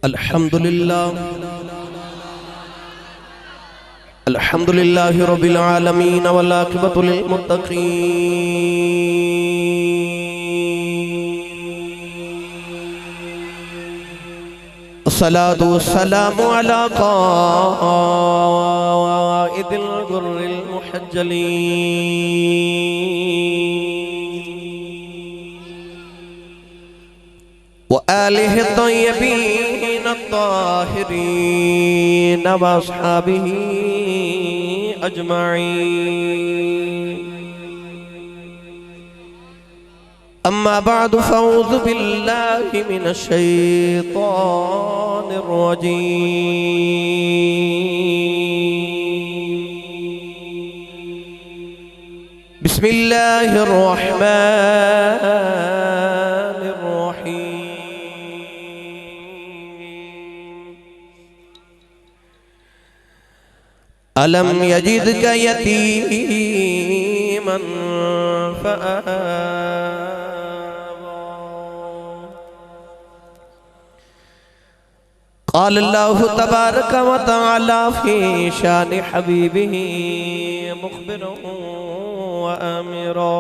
अल्हम्दुलिल्लाहि रब्बिल आलमीन वल आक़िबतु लिल मुत्तक़ीन अस्सलातु वस्सलामु अला क़ाइदिल गुर्रिल मुहज्जलीन व आलिहि तय्यबीन अत्ताहिरीन व अस्हाबिही अजमईन। अम्मा बअद फ़अऊज़ु बिल्लाहि मिनश शैतानिर रजीम। बिस्मिल्लाहिर रहमानिर रहीम। अलम यजिदका यतीमन फ़आवा। क़ाल अल्लाहु तबारक व तआला फ़ी शानि हबीबिही मुख़बिरन व आमिरा।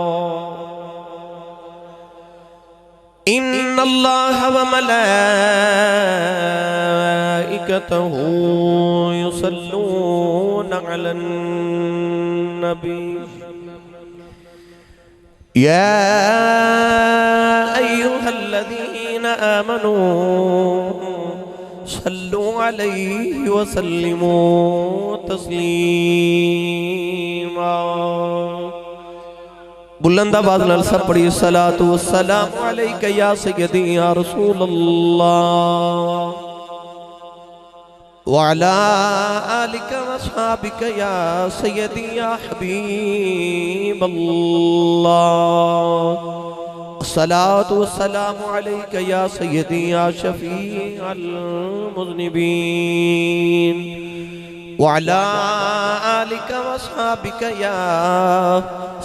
इन्नल्लाह व मलाइकतहु युसल्लूना अलन नबी या अय्युहल्लज़ीना आमनू सल्लु अलैहि व सल्लिमू तस्लीमा। बुलंद आवाज़ नाल सब पढ़ी सलातु वस्सलामु अलैका या सय्यदी या रसूलल्लाह व अला आलिका व अस्हाबिका या सय्यदी या हबीबल्लाह। अस्सलातु वस्सलामु अलैका या सय्यदी या शफीअल मुज़निबीन व अला आलिका व अस्हाबिका या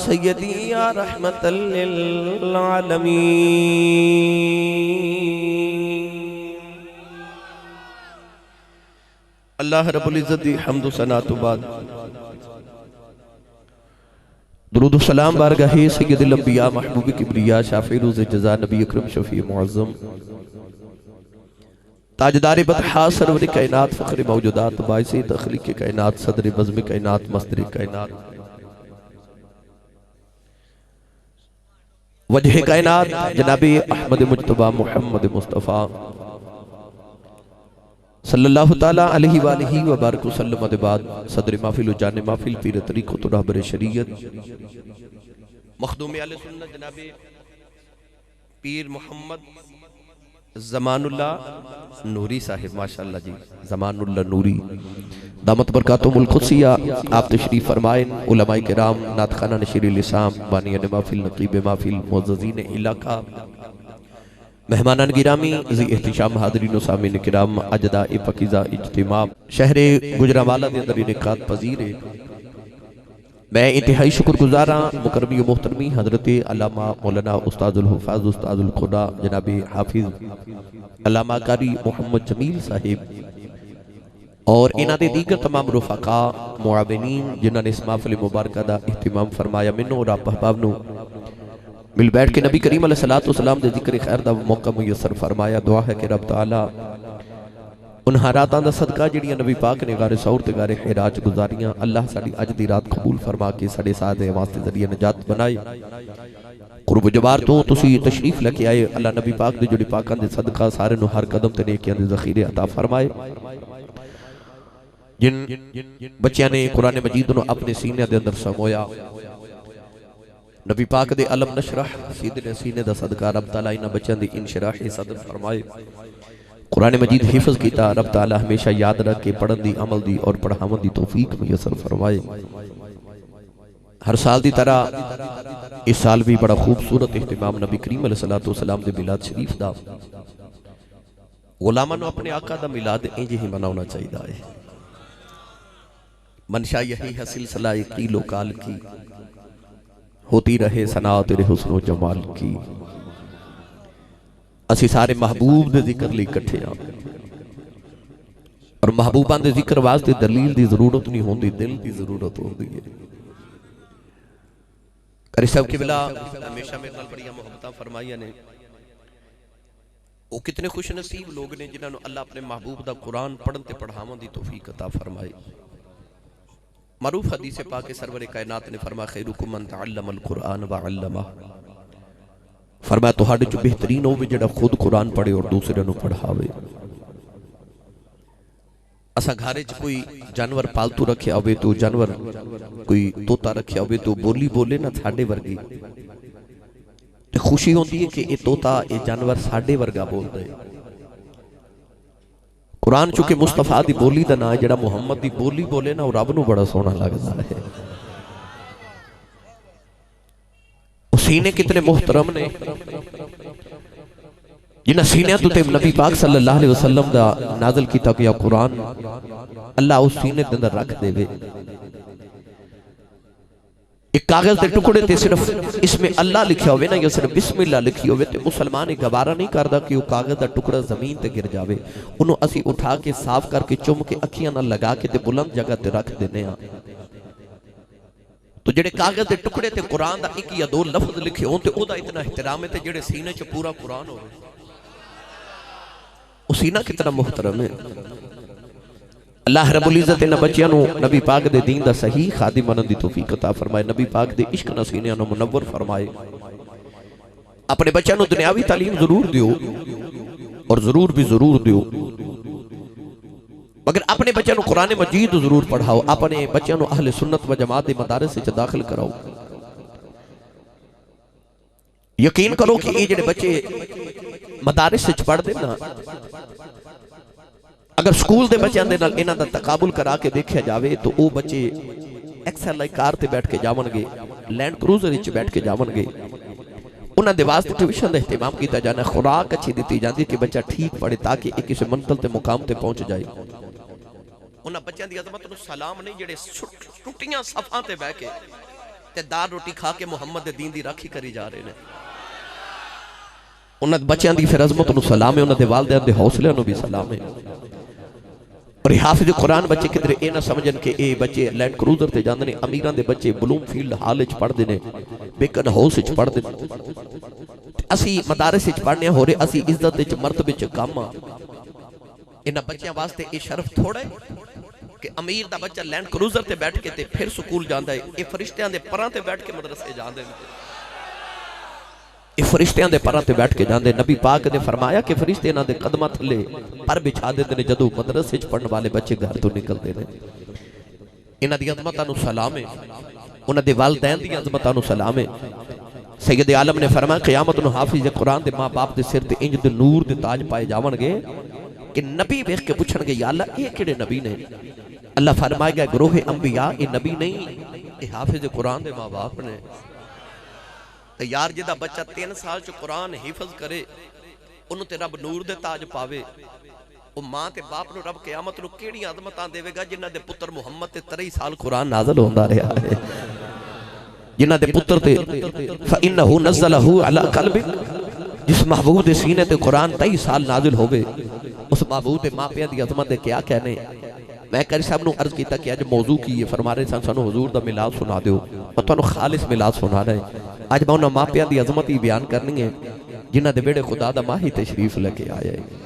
सय्यदी या रहमतल लिल आलमीन। अल्लाह रब्बुल इज़्ज़त दी हम्द व सना तो बाद दुरूद व सलाम बारगाहे सय्यदुल अंबिया महबूब किबरिया शाफ़ी रोज़ जज़ा नबी अकरम शफ़ी मुअज़्ज़म ताजदार बतहा सरवर कायनात फ़ख्र मौजूदात बाइसे तख़लीक़ कायनात सदर बज़्म कायनात मस्दर कायनात वजह कायनात जनाबे अहमद मुज्तबा मुहम्मद मुस्तफ़ा सल्लल्लाहु ताला अलैहि व आलिहि व बारक वसल्लम के बाद सदर महफिल जाने महफिल पीर तरीक़त व रहबर शरीयत मखदूम आले सुन्नत जनाबे पीर मोहम्मद ज़मानुल्लाह नूरी साहिब माशाअल्लाह जी ज़मानुल्लाह नूरी दामत बरकातुहुल क़ुद्सिया आप तशरीफ़ फरमाएं। उलमाए किराम नातखाना नशीर लिसाम बानियान महफिल नक़ीब महफिल मुअज़्ज़ज़ीन इलाका मेहमानान गिरामी ज़ी एहतिशाम हाज़रीन व सामीन किराम अजदा ए पकीज़ा इज्तिमा शहर गुजरांवाला के अंदर इनेकात पज़ीर है। मैं इंतहाई शुक्रगुज़ार हाँ मुकरमी मोहतरमी हज़रत अल्लामा मौलाना उस्तादुल हुफ़ाज़ उस्तादुल खुदा जनाब हाफिज़ अल्लामा कारी मोहम्मद जमील साहिब और इन्हां दे दीगर तमाम रुफ़ाक़ा मुआविनीन जिन्होंने इस महफ़िल मुबारक दा इहतिमाम फरमाया। मैनू और आप अहबाब नू मिल बैठ के नबी करीम अलैहिस्सलातु वस्सलाम दे जिक्र खैर दा मौका मुयस्सर फरमाया। दुआ है कि रब तआला उन रातां दा सदका जिहड़ियां नबी पाक ने गारे सौर ते गारे हिराज गुजारियां अल्लाह साडी अज दी रात कबूल फरमा के साडे साथ दे वास्ते जरिए नजात बनाए। कुर्ब जबार तो तुसी तशरीफ लेके आए अल्लाह नबी पाक दे जुड़ी पाकां दे सदका सारे नू हर कदम ते नेकियां दे ज़ख़ीरे अता फरमाए। जिन बच्चियां ने कुरान मजीद नू अपने सीने दे अंदर समोया नबी पाक दे अलम नशरह सीधे सीने दा सदका रब तआला इन्हां बच्चों दी इंशराह सदर फरमाए। कुरान मजीद हिफ्ज़ कीता रब तआला हमेशा याद रख के पढ़न दी अमल दी और पढ़ावन दी तौफीक मुयस्सर फरमाए। हर साल की तरह इस साल भी बड़ा खूबसूरत इहतिमाम नबी करीम अलैहिस्सलातु वस्सलाम दे मिलाद शरीफ दा गुलामां नूं अपने आका दा मिलाद इंज ही मनाना चाहिए है। मनशा यही है सिलसिला कीलो काल की होती रहे सना तेरे हुस्नो जमाल की। असी सारे महबूब दे जिक्र लई इकट्ठे हाँ। और महबूबा के जिक्र वास्ते दलील की जरूरत नहीं होती, दिल की जरूरत होती है। करी साहब किबला हमेशा मेरे नाल बड़ियां मुहब्बतां फरमाइयां ने। वो कितने खुश नसीब लोग ने जिन्होंने अल्लाह अपने महबूब का कुरान पढ़न ते पढ़ावन की तौफीक अता फरमाई। मरूफ हदीस पाक सरवर कायनात ने फरमाया खैरुकुम मन तअल्लमल कुरान व अल्लमा। फरमाया तुहाडे चो बेहतरीन होवे जिहड़ा खुद कुरान पढ़े और दूसरे नूं पढ़ावे। असा घर च कोई जानवर पालतू रखिया होवे तो जानवर कोई तोता रखिया होवे तो बोली बोले ना साडे वर्गी ते खुशी होती है कि ये तोता ये जानवर साडे वर्गा बोलदा है। कुरान चूंकि मुस्तफा दी बोली दा नाम जिहड़ा मुहम्मद दी बोली बोले ना वो रब नूं बड़ा सोहना लगदा है। सीने कितने मुहतरम ने जिन्हें सीने तो नबी पाक सल्लल्लाहु अलैहि वसल्लम दा नाज़िल किया गया कुरान अल्लाह उस सीने के अंदर रख देवे। एक कागज के टुकड़े ते सिर्फ इसमें अल्लाह लिखा होवे ना या सिर्फ बिस्मिल्लाह लिखी होवे ते मुसलमान गवारा नहीं करता कि वो कागज का टुकड़ा जमीन ते गिर जावे। उन्होंने असी उठा के साफ करके चुम के अखियां नाल लगा के ते बुलंद जगह ते रख देने आ। तो जेडे कागज के टुकड़े ते कुरान का एक या दो लफ्ज लिखे हो ते ओदा इतना एहतराम है ते जेडे सीने च पूरा कुरान होवे वो सीना कितना मुहतरम है। अल्लाह रब्बुल इज्जत ने बच्चियां नूं नबी पाक दे दीन दा सही खादिम बनन दी तौफीक अता फरमाए। नबी पाक दे इश्क नाल सीनियां नूं मुनव्वर फरमाए। अपने बच्चों नूं दुनियावी तालीम जरूर दियो और जरूर भी जरूर दियो, मगर अपने बच्चों नूं कुरान मजीद जरूर पढ़ाओ। अपने बच्चों नूं अहले सुन्नत व जमात दे मदारिस विच दाखिल कराओ। यकीन करो कि ये जिहड़े बच्चे मदारिस विच पढ़दे ना, अगर स्कूल के बच्चों के नाल इन्हां दा तकाबुल करा के देखा जाए तो वो बच्चे एक्सएल कार ते बैठ के जावणगे, लैंड क्रूजर विच बैठ के जावणगे। उन्हां दे वास्ते ट्यूशन का एहतमाम किया जाना, खुराक अच्छी दी जाती कि बच्चा ठीक पढ़े ताकि एक किसी मंजिल ते मुकाम ते पहुंच जाए। उन्हां बच्चों की अजमत नूं सलाम नहीं जिहड़े टुटियां सफां ते बैठ के ते दाल रोटी खा के मुहम्मद दे दीन दी राखी करी जा रहे हैं। उन्हां बच्चों की फिर अजमत नूं सलाम है, उन्हां दे वालिदैन दे हौसले नूं भी सलाम है। और हाफिज कुरान बच्चे किधरे ये ना समझन कि ये बच्चे लैंड क्रूजर ते जांदे ने, अमीरां दे बच्चे ब्लूमफील्ड हाल विच पढ़दे ने, बेकन हाउस विच पढ़दे ने। असी मदारिस विच पढ़ने हो रहे, असी इज्जत विच मर्तबे च कम आ। इन्हां बच्चों वास्ते ये शर्फ थोड़ा है कि अमीर दा बच्चा लैंड क्रूजर ते बैठ के ते फिर स्कूल जांदा है, ये फरिश्तियां दे परां ते बैठ के मदरसे जांदे ने, ये फरिश्तियां दे परां ते बैठ के जांदे। नबी पाक ने फरमाया कि फरिश्ते इन्हां दे कदमां थल्ले पर बिछा देंदे ने जदों मदरसे च पढ़न वाले बच्चे घर तो निकलते हैं। इन्हां दी अज़मतां नूं सलाम है, उन्हां दे वालिदैन दी अज़मतां नूं सलाम है। सैयद आलम ने फरमाया क़यामत नूं हाफिज़ कुरान दे मां बाप दे सिर ते इंज दे नूर दे ताज पाए जावणगे कि नबी वेख के पुछणगे या अल्लाह ये किहड़े नबी ने। अल्लाह फरमाएगा ग्रोह अंबिया ये नबी नहीं, ये हाफिज़ कुरान दे मां बाप ने। तो यार जिहदा बच्चा 3 साल च कुरान हिफज करे उन्होंने ते रब नूर दे ताज पावे, वो मां ते बाप नूं रब क़यामत नूं किहड़ी अज़मतां देवेगा जिन्हां दे पुत्र मुहम्मद ते 23 साल कुरान नाज़िल होंदा रहा है, जिन्हां दे पुत्र ते फ़इन्नहु नज़्ज़लहु अला क़ल्बिक, जिस महबूब दे सीने ते कुरान 23 साल नाज़िल होवे उस महबूब दे मां पिया दी अज़मत दे क्या कहने। मैं कारी साहब नूं अर्ज़ कीता कि अज मौजू की है, फरमा रहे सन सानूं हुजूर दा मिलाद सुना दिओ, मैं तुहानूं खालिस मिलाद सुना रहा। अज मैं उन्हां मापियां दी अज़मत ही बयान करनी है जिन्हां दे बेड़े खुदा दा माही तशरीफ लेके आया है।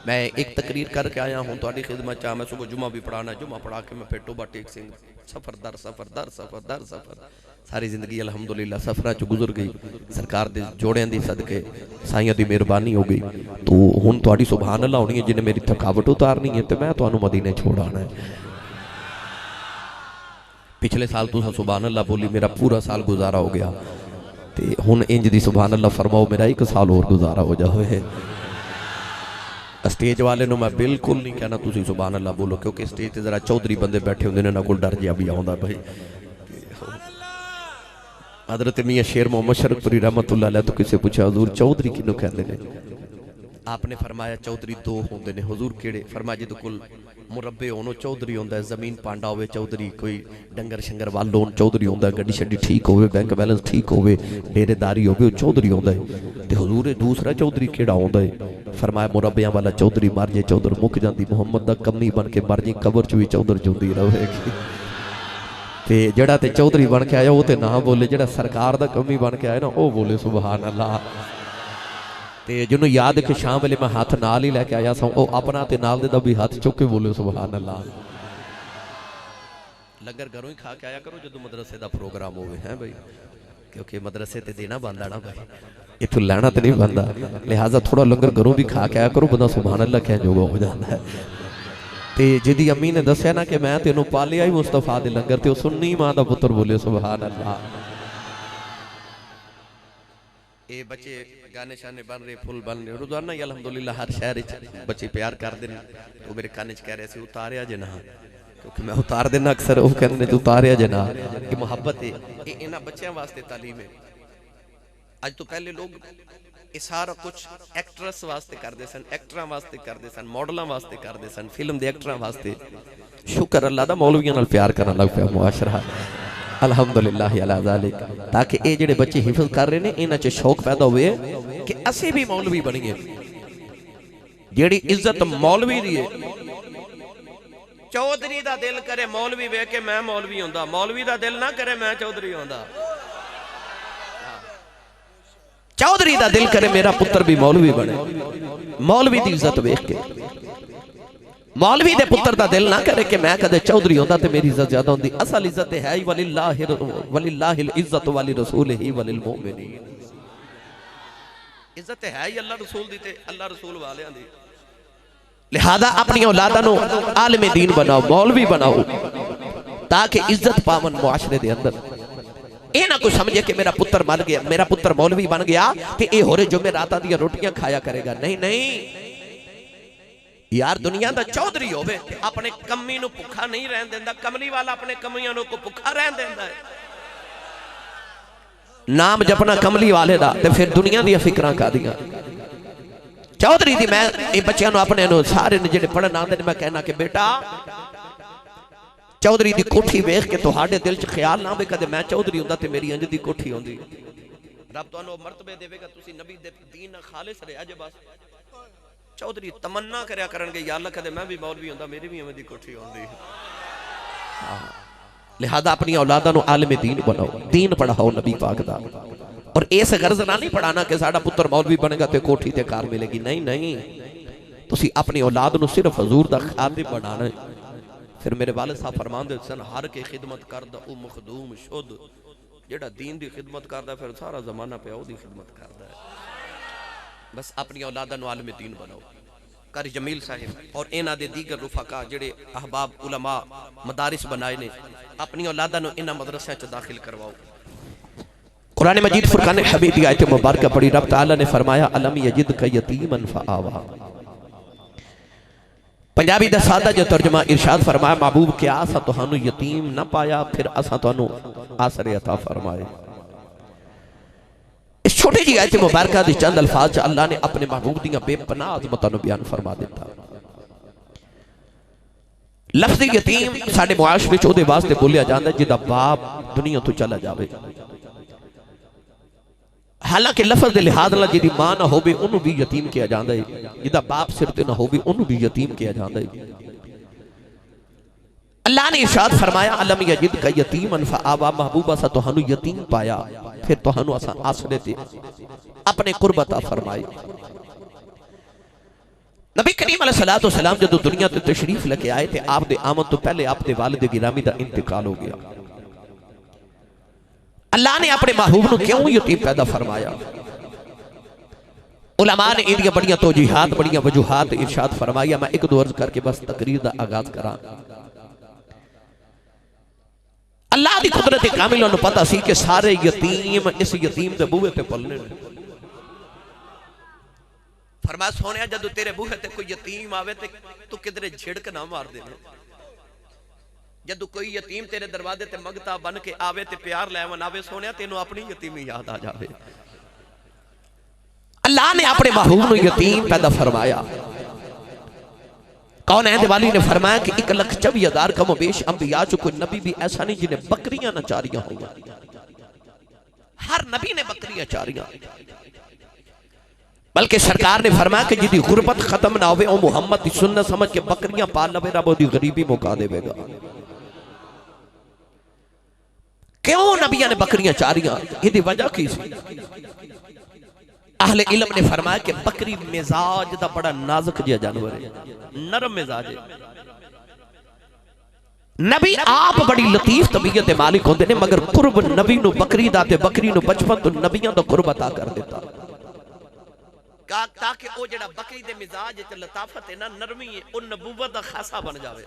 मैं एक तकरीर करके आया हूँ तुहाडी खिदमत च। मैं सुबह जुमा भी पढ़ाना, जुमा पढ़ा के मैं फिर टोबा टेक सिंह सफर दर सफर दर सफर दर सफर, सारी जिंदगी अलहमदुलिल्लाह सफर च गुजर गई। सरकार दे जोड़ियां दी सदके साईं दी मेहरबानी हो गई। तो हुण तुहाडी सुभान अल्लाह होनी है जिन्हें मेरी थकावट उतारनी है तो मैं तुहानूं मदीने छोड़ आना है। पिछले साल तुसां सुभान अल्लाह बोली, मेरा पूरा साल गुजारा हो गया, तो हुण इंज दी सुभान अल्लाह फरमाओ मेरा 1 साल और गुजारा हो जाए। स्टेज वाले नूं मैं बिल्कुल नहीं कहना तुसीं सुभान अल्लाह बोलो, क्योंकि स्टेज ते जरा चौधरी बंदे बैठे होंदे ने, इन्हां कोल डर जिहा भी आउंदा भाई। हज़रत मियां शेर मोहम्मद शरफपुरी रहमतुल्लाह अलैह तो किसे पूछा हुजूर चौधरी किनू कहते हैं? आपने फरमाया चौधरी 2 होंदे ने। हुजूर केड़े? फरमाया जिहदे कोल मुरब्बे होण चौधरी होंदा है, जमीन पांडा होवे चौधरी, कोई डंगर शंगर वाल होण चौधरी होंदा है, गड्डी शड्डी ठीक होवे, बैंक बैलेंस ठीक होवे, डेरेदारी होवे चौधरी होंदा है। ते हुजूर दूसरा चौधरी केड़ा होंदा है? फरमाया मुरब्बियां वाला चौधरी मर जे चौधर मुक जाती, मुहम्मद दा कमी बन के मर जी कबर च भी चौधर जुंदी रहेगी। ते जड़ा ते चौधरी बन के आया वो तो ना बोले, जड़ा सरकार दा कमी बन के आया ना वो बोले सुभान अल्लाह। ते जिन्होंने याद कि शाम वेले मैं हाथ नाल ही लैके आया सा, वो अपना ते नाल दे दा भी हाथ चुक के बोले सुभान अल्लाह। लंगर घरों ही खा के आया करो जो मदरसे का प्रोग्राम होवे है भाई, क्योंकि मदरसे ते देना बनता ना भाई, इतों लैना तो नहीं बनता, लिहाजा थोड़ा लंगर घरों भी खा के आया करो, बंदा सुभान अल्लाह कह जोगा हो जाता है। ते जिदी अम्मी ने दसिया ना कि मैं तेनों पालिया ही मुस्तफा दे लंगर, ते सुन्नी मां दा पुत्र बोले सुभान अल्लाह। ये बच्चे गाने शाने बन रहे, फुल बन रहे रोजाना ही अल्हम्दुलिल्लाह, हर शहर बच्चे प्यार करते हैं। तो मेरे कान च कह रहे थे उतारिया जे ना, क्योंकि मैं उतार देना अक्सर, वो कहते तू उतारिया जे ना, कि मुहब्बत है ये इन्हां बच्चों वास्ते तालीम है। अज तो पहले लोग ये सारा कुछ एक्ट्रेस वास्ते करते सन, एक्टरां वास्ते करते सन, मॉडलों वास्ते करते सन, फिल्म के एक्टरां वास्ते। शुक्र अल्लाह दा मौलवियों नाल प्यार करन लग पिया मुआशरा, अल्हम्दुलिल्लाह अला ज़ालिक। ताकि ये जिहड़े बच्चे हिफज कर रहे हैं इन्हां च शौक पैदा हुए कि असीं भी मौलवी बनीए। जिहड़ी इज्जत मौलवी दी है, चौधरी दा दिल करे मौलवी वेख के मैं मौलवी होंदा, मौलवी दा दिल ना करे मैं चौधरी होंदा। चौधरी दा दिल करे मेरा पुत्र भी मौलवी बने, मौलवी दी इज्जत वेख के। मौलवी दे पुत्र दा दिल ना करे कि मैं कदे चौधरी होंदा ते मेरी इज्जत ज्यादा होंदी। असल इज्जत है ही वलिल्लाहिल इज्जत वली रसूलिही वलिल मुमिनीन। इज्जत है ही अल्लाह रसूल दी ते अल्लाह रसूल वालियां दी। लिहाजा अपनी औलादा नू आलिम दीन बनाओ, मौलवी बनाओ, ताकि इज्जत पावन मुआशरे दे अंदर। ये ना कोई समझे कि मेरा पुत्र मर गया, मेरा पुत्र मौलवी बन गया ते ये होरे जुमेरातां दी रोटियां खाया करेगा। नहीं नहीं यार, दुनिया दा चौधरी होवे अपने कमी नू भुखा नहीं रहन देंदा, कमली वाला अपने कमियां नू को भुखा रहन देंदा है। नाम जपना कमली वाले दा ते फिर दुनिया दी फिक्रां कादियां। चौधरी दी मैं ये बच्चों नू अपने नू सारे ने जेडे पढ़न आंदे ने मैं कहना कि बेटा चौधरी दी कोठी वेख के तुहाडे दिल च ख्याल ना आवे कदे मैं चौधरी हुंदा ते मेरी इंज दी कोठी होंदी। रब तुहानू मर्तबे देवेगा, तुसी नबी दे दीन नाल खालिस रहा जे बस। चौधरी तमन्ना करया करनगे या अल्लाह कदे मैं भी मौलवी होंदा, मेरी भी इवें दी कोठी होंदी। लिहाजा अपनी औलादा नू आलिम दीन बनाओ, दीन पढ़ाओ नबी पाक दा। और इस गर्ज नाल नहीं पढ़ाना कि साडा पुत्र मौलवी बनेगा ते कोठी ते कार मिलेगी। नहीं नहीं, तुसी अपनी औलाद नू सिर्फ हजूर दा खादिम बनाना है। फिर मेरे वालिद साहब फरमांदे सन हर के खिदमत करदा ओ मखदूम शुद्ध, जेड़ा दीन दी खिदमत करदा फिर सारा जमाना पे ओदी खिदमत करदा है। बस अपनी औलादा नू आलिम दीन बनाओ। कारी जमील साहिब और इन्हां दे दीगर रुफाका जेड़े अहबाब उलमा मदारिस बनाए ने, अपनी औलादा नू इन्हां मदरसियां च दाखिल करवाओ। कुरान मजीद फुरकान हमीद की आयत मुबारक पढ़ी, रब तआला ने फरमाया अलम यजिदका यतीमन फआवा। पंजाबी दा सादा जो तर्जुमा इरशाद फरमाया महबूब क्या असा तुहानू यतीम ना पाया फिर असा तुहानू आसरे अता फरमाए। इस छोटी जी आयत मुबारक दी चंद अल्फाज अल्लाह ने अपने महबूब दी बेपनाह अज़मतां नू बयान फरमा दिता। लफ्ज़ यतीम साडे मुआशरे विच उहदे वास्ते बोलिया जांदा जिहदा बाप दुनिया तो चला जावे। हालांकि लफज के लिहाज नाल जिहदी मां ना होवे उन्होंने भी यतीम किया जाता है, जिहदा बाप सिर ते ना होवे उन्होंने भी यतीम किया जाता है। अल्लाह ने इरशाद फरमाया अलम यजिदका यतीमन फआवा, महबूबा सा तुहानू यतीम पाया फिर तुहानू असा आसरे ते अपने कुर्ब अता फरमाए। नबी करीम अलैहिस्सलातु वस्सलाम जदों दुनिया ते तशरीफ लेके आए थे, आप दे आमद तो पहले आप दे वालिद गिरामी दा इंतकाल हो गया। अल्लाह ने अपने महबूब नू क्यों यतीम पैदा फरमाया? उलमा ने इहदियां बड़ियां तौजीहात बड़ियां वजूहात इरशाद फरमाया। मैं एक दो अर्ज करके बस तकरीर दा आगाज करा। अल्लाह दी कुदरत कामिल नू पता सी कि सारे यतीम इस यतीम दे बूहे ते पलने ने। फरमाया सोनिया जदों तेरे बूहे ते कोई यतीम आवे ते तू किधरे झिड़क ना मार दे। जदों कोई यतीम तेरे दरवाजे ते मंगता बन के आवे ते प्यार लैवन आवे, सोनिया तेनों अपनी यतीमी याद आ जावे। अल्लाह ने अपने महबूब नू यतीम पैदा फरमाया। कौन है वाली ने फरमाया कि 1,24,000 कम बेश अंबिया चो कोई नबी भी ऐसा नहीं जिन्हें बकरियां न चारियां हुई। हर नबी ने बकरियां चारियां। बल्कि सरकार ने फरमाया कि जिदी गुरबत खत्म ना होवे, ओ मुहम्मद की सुन्नत समझ के बकरियां पाल लवे, रब ओदी गरीबी मुका देवेगा। क्यों नबिया ने बकरियां चारियां? इसकी वजह की सी? अहले इल्म ने फरमाया कि बकरी मिजाज दा बड़ा नाजुक जिहा जानवर है, नरम मिजाज है। नबी आप बड़ी लतीफ तबीयत के मालिक होंदे ने, मगर कुर्ब नबी नू बकरी दा ते बकरी नू बचपन तो नबियां दा कुर्ब अता कर देता, ताकि वो जेड़ा बकरी दे मिजाज च लताफत है ना, नरमी है, वो नबूवत दा खासा बन जावे।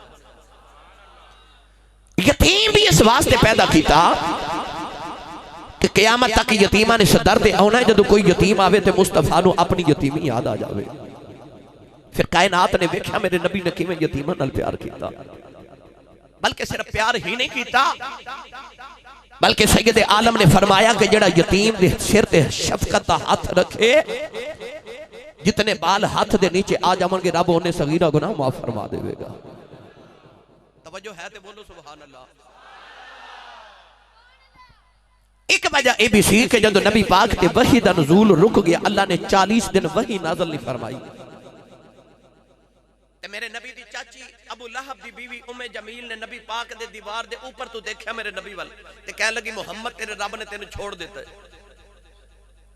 यतीम भी इस वास्ते पैदा किया कि क़यामत तक यतीमा ने सदर ते आना है, जदों कोई यतीम आवे ते मुस्तफा नू अपनी यतीमी याद आ जावे। फिर कायनात ने देखा मेरे नबी ने किवें यतीमा नाल प्यार किया, बल्कि सिर्फ प्यार ही नहीं किया, बल्कि सैयद आलम ने फरमाया कि जेड़ा यतीम दे सिर ते शफकत दा हाथ रखे, जितने बाल हाथ दे नीचे आ जावणगे रब उन्हें सगीरा गुनाह माफ फरमा देवेगा। तवज्जो है ते बोलो सुभान अल्लाह। एक वजह यह भी सी कि जब नबी पाक ते वही दा नुज़ूल रुक गया, अल्लाह ने 40 दिन वही नाज़िल नहीं फरमाई। ते मेरे नबी दी चाची अबू लहब दी बीवी उम्मे जमील ने नबी पाक दे दीवार दे ऊपर तो देखा मेरे नबी वाल, ते कह लगी मुहम्मद तेरे रब ने तेन छोड़ दिता है।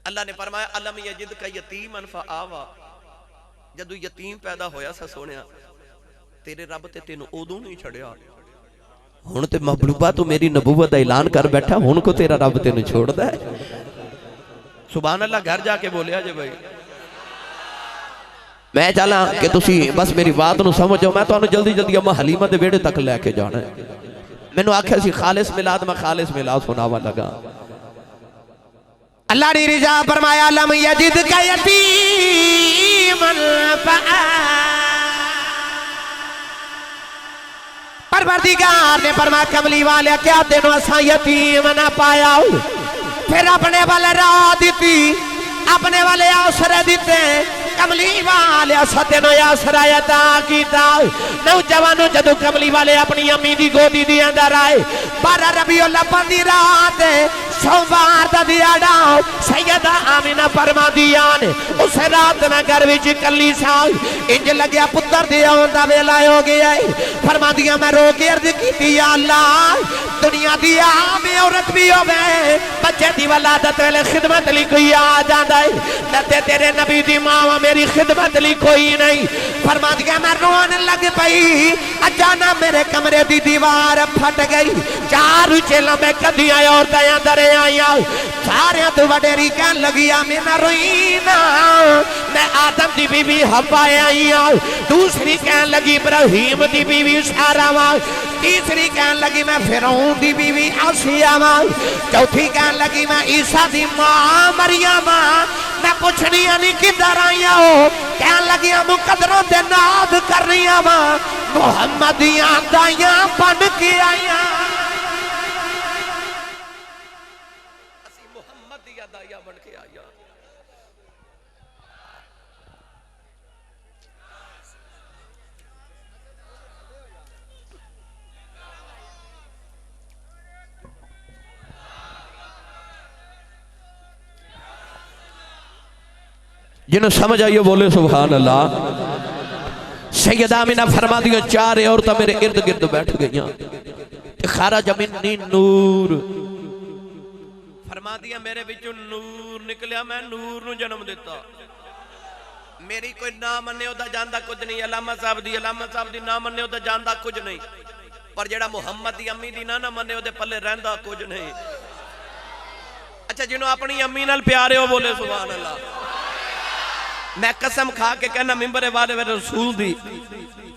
अल्लाह ने फरमाया अलम यजिद का यतीमन फआवा, जदों यतीम पैदा होया सा सोनिया, तेरे रब ते तेन उदों नहीं छड़िया। हुण ते महबूबा तू मेरी नबूवत दा ऐलान कर बैठा, हुण को तेरा रब तेन छोड़दा है? सुभान अल्लाह। घर जाके बोलिया जे भाई मैं चला कि तुसी बस मेरी बात नूं समझो, मैं तुहानूं जल्दी जल्दी अम्मा हलीमा दे वेड़े तक लैके जाना है। मैनूं आख्या सी खालिस मिलाद, मैं खालिस मिलाद सुनावन लगा। अल्लाह ने रिजा फरमाया लम यजिद का यतीमन फआ, परवरदिगार ने फरमाया कमली वाले क्या तेनों असा यतीम ना पाया? फिर अपने वाले राह दी, अपने वाले आसरे दिते, कमली वाले असा तेनों आसरा अता कीता। नौजवानों जदों कमली वाले अपनी अम्मी दी गोदी दी अंदर आए, 12 रबीउल अव्वल दी रात सोमवार दा दिहाड़ा, सैयदा आमिना फरमादियां ने उस रात मैं घर विच कल्ली सा, इंज लग्या पुत्र दे आउण दा वेला हो गया है। फरमादियां मैं रो के अर्ज कीती या अल्लाह, दुनिया दी आम औरत भी होवे, बच्चे दी वलादत वेले खिदमत लई कोई आ जांदा है, ते तेरे नबी दी मां मेरी खिदमत लई कोई नहीं। फरमादियां मैं रोने लग पई, अचानक मेरे कमरे दी दीवार फट गई, 4 चेला में कदियां औरतां अंदर आईया, सारे तो वडेरी कह लगी मैं रोई ना, मैं आदम दी बीवी हवा आई, दूसरी कह लगी इब्राहिम दी बीवी सारा वा, तीसरी कह लगी मैं फिरौन दी बीवी आसिया वा, चौथी कह लगी मैं ईसा दी मां मरियम, मैं पुछनी नहीं किधर आई हो, कह लगी मुकदरों दे नाद कर रही वा, मुहम्मदियां दाइयां बन के आईया, दाइया बन के आया। जिन्हों समझ आइए बोले सुभान अल्लाह। सैयदा आमिना फरमा दिया 4 औरतां मेरे इर्द गिर्द बैठ गईयां, खारा जमीनी नूर फरमा दिया, मेरे विचों नूर निकलिया, मैं नूर नूं जन्म दिता। मेरी कोई ना मन्ने ओदा जानदा कुछ नहीं, अलामा साहब दी ना मन्ने ओदा जानदा कुछ नहीं, पर जेड़ा मुहम्मद दी अम्मी दी ना मन्ने ओदे पल्ले रहंदा कुछ नहीं। अच्छा जिन्हों अपनी अम्मी नाल प्यारे हो बोले सुभान अल्लाह। मैं कसम खा के कहना मिंबर वाले मेरे रसूल दी,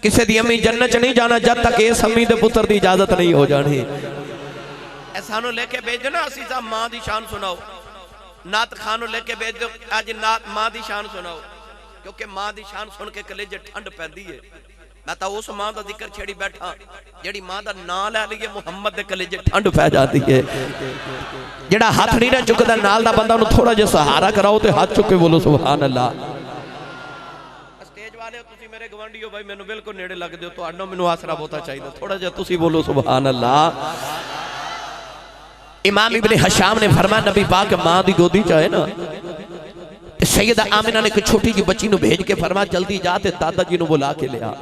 किसी दी अम्मी जन्नत च नहीं जाना जब तक इस अम्मी दे पुत्र दी इजाजत नहीं हो जानी। सानू लेके भेजो ना, असी साहब मां दी शान सुनाओ, नात खानू लेके भेज दो अज नात मां दी शान सुनाओ, क्योंकि मां दी शान सुन के कलेजे ठंड पैंदी है। मैं तो उस मां दा जिक्र छेड़ी बैठा जेड़ी मां दा नाम ले लईए मुहम्मद दे कलेजे ठंड पै जाती है। जेड़ा हाथ नहीं ना चुकदा नाल दा बंदा उन्हें थोड़ा जिहा सहारा कराओ तो हाथ चुके बोलो सुभान अल्लाह। स्टेज वाले तुसी मेरे गवांढी हो भाई, मैनू बिल्कुल नेड़े लगदे हो, तुहानू मैनू आसरा बहुता चाहिए, थोड़ा जिहा तुसी बोलो सुभान अल्लाह। इमाम इब्ने हशाम ने फरमाया नबी पाक मां दी गोदी च है ना, सैयदा आमिना ने एक छोटी जी बच्ची नु भेज के फरमाया जल्दी जा ते दादा जी नु बुला के ले आ।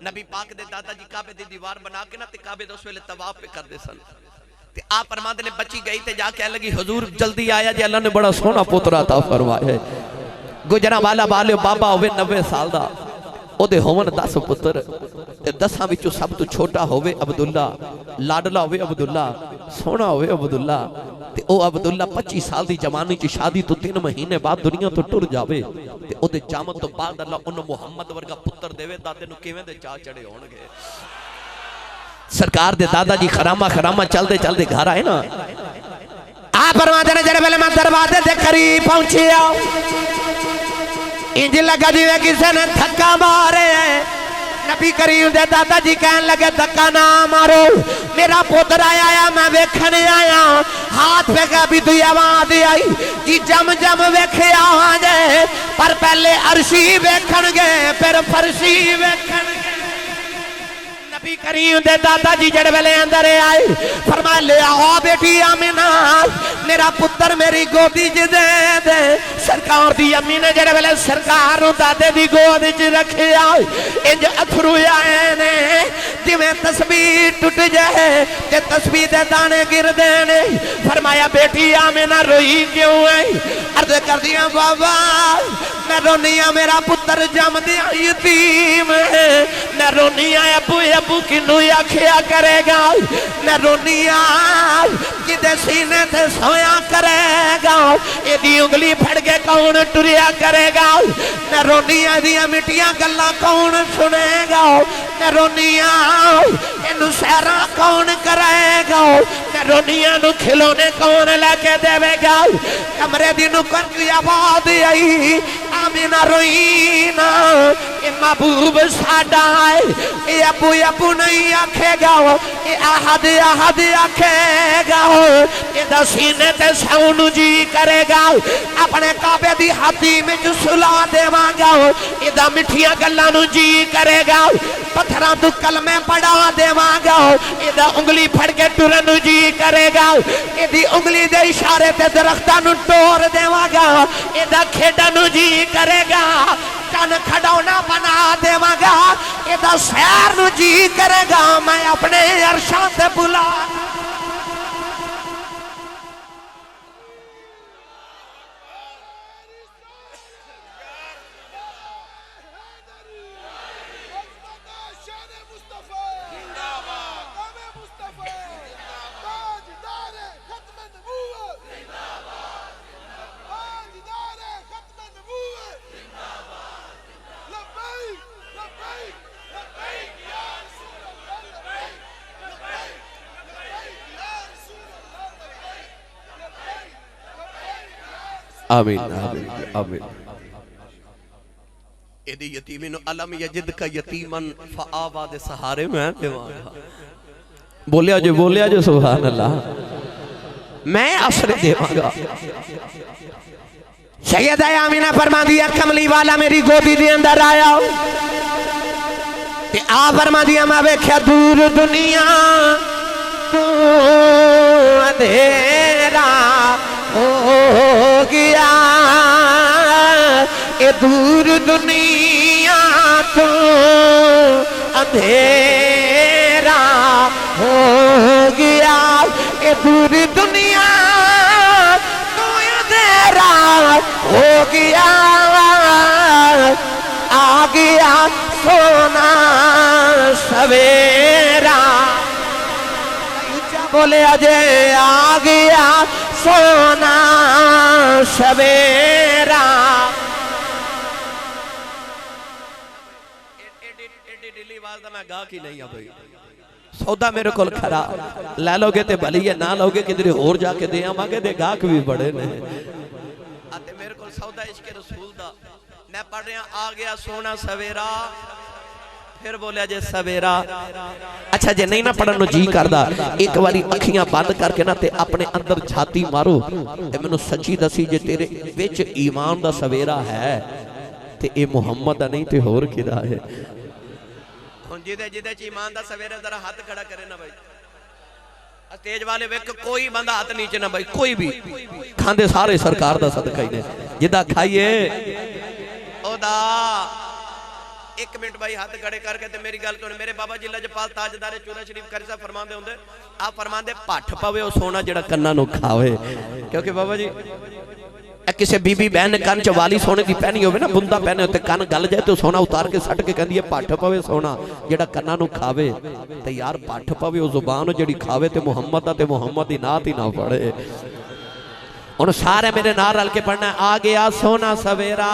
नबी पाक दे दादा जी काबे दी दीवार बना के ना ते काबे दे उस वेले तवाफ पे करदे सन ते आप फरमाते ने बच्ची गई ते जा कह लगी हुजूर जल्दी आया जी, अल्लाह ने बड़ा सोना पुत्र अता फरमाया। गुजरा वाला बाले बाबा होवे 90 साल दा, ओदे होवन 10 पुत्र ते 10 विचों सब तो छोटा होवे अब्दुल्ला, लाडला होवे अब्दुल्ला, सोना होवे अब्दुल्ला ते ओ अब्दुल्ला 25 साल दी जवानी च शादी तो 3 महीने बाद दुनिया तो टुर जावे ते ओदे जामत तो बाद अल्लाह उन्हें मुहम्मद वर्गा पुत्र देवे। दादे नु किवें दे चा चढ़े होणगे। सरकार दे दादा जी खरामा खरामा चलते चलते घर आए ना, आ फरमाते ने जेड़े वेले मैं दरवाजे दे करीब पहुंचिया इंज लगा जिवें किसी ने धक्का मारे। नबी करीम दे दादा जी कहन लगे धक्का ना मारो, मेरा पुत्र आया मैं वेखने आया। हाथ पे कभी तुझे आवाज आई जी जम जम वेखिया जे, पर पहले अरशी वेखणगे फिर फरशी वेखणगे। नबी करीम दे दादा जी जड़े वेले अंदर आए फरमाया ले आओ बेटी आमिना, मेरा पुत्र मेरी गोदी च दे दे। सरकार दी अम्मी ने जड़े वेले सरकार नु दादे दी गोद च रखिया इंज अथरू आए ने जिवें तस्बीह टूट जाए ते तस्बीह दे दाने गिरदे ने। फरमाया बेटी आमिना रोई क्यों है? अर्ज कर दिया बाबा मैं रोनिया मेरा पुत्र जम दिया यतीम है, मैं रोनिया अबू अबू किनू आखिया करेगा, मैं रोनिया जिदे सीने ते सोया करेगा, एदी उंगली फड़ के कौन टुरिया करेगा, मैं रोनिया दिया मिठिया गल्लां कौन सुनेगा, मैं रोनिया इनू सैरा कौन करेगा, मैं रोनिया नू खिलौने कौन लेके देवेगा। कमरे दी नुक्कर की आवाज आई आमिना रोई ना, ये महबूब साडा है, ये अबू अबू नहीं आखेगा, ये आहद आहद आखेगा, ये सीने ते सौनू जी करेगा, अपने काबे दी हाथी में सुला देवांगा, ये मिठिया गल्लां नू जी करेगा, पत्थरां तू कलमे पढ़ा देवांगा, ये उंगली फड़ के टुरन नू जी करेगा, ये उंगली दे इशारे ते दरख्तां नू तोड़ देवांगा, ये खेडा नू जी करेगा, कन खडौना बना देवांगा, ये सैर नू जी करेगा, मैं अपने अरशां ते बुला। आमीन आमीन आमीन। एदी यतीमी नु अलम यजिद का यतीमन फआवा दे सहारे मैं देवांगा। बोलिया जो सुभान अल्लाह, मैं आसरे देवांगा। सैयदा आमिना फरमांदी है कमली वाला मेरी गोदी दे अंदर आया ते आ फरमांदी मैं वेख्या दूर दुनिया तू अंधेरा हो गया, ये दूर दुनिया तो अंधेरा हो गया, ये दूर दुनिया तो अंधेरा हो गया, आ गया सोना सवेरा। बोले अजय आ गया सोना सवेरा। एडी आवाज दा मैं गा की नहीं आ भाई, सौदा मेरे को खरा ले लोगे ते भली है, ना लोगे किधरे होर जाके दे आवांगे ते गाहक भी बड़े ने। आते मेरे को सौदा इश्क रसूल दा मैं पढ़ रहा आ गया सोना सवेरा, फिर बोलिया जे सवेरा। अच्छा जे नहीं ना पढ़न नु जी करदा एक बारी अखियां बंद करके ना ते अपने अंदर छाती मारो ते मैनू सच्ची दसी जे तेरे विच ईमान दा सवेरा है ते ए मुहम्मद दा नहीं ते होर किदा है। हुण जिदे जिदे च ईमान दा सवेरा जरा हाथ खड़ा करे ना भाई। स्टेज वाले वेख कोई बंदा हाथ नीचे ना भाई, कोई भी खांदे सारे सरकार दा सदका ही ने, जिदा खाइए ओदा। एक मिनट भाई हाथ खड़े करके ते मेरी गल सुन। मेरे बाबा जी लजपाल ताजदारे चूरा शरीफ कारी साहब फरमांदे हुंदे, आप फरमांदे पठ पवे ओ सोना जेड़ा कन्ना नु खावे। क्योंकि बाबा जी किसी बीबी बहन ने कन च वाली सोने की पहनी हो ना, बुंदा पहने हो कन गल जाए तो सोना उतार के सट के कहती है पठ पवे सोना जेड़ा कन्ना नु खावे। ते यार पठ पवे ओ जुबान जेड़ी खावे ते मुहम्मद दा ते मुहम्मद दी नात ही ना पड़े। हुण सारे मेरे नाल रल के पढ़ना, आ गया सोना सवेरा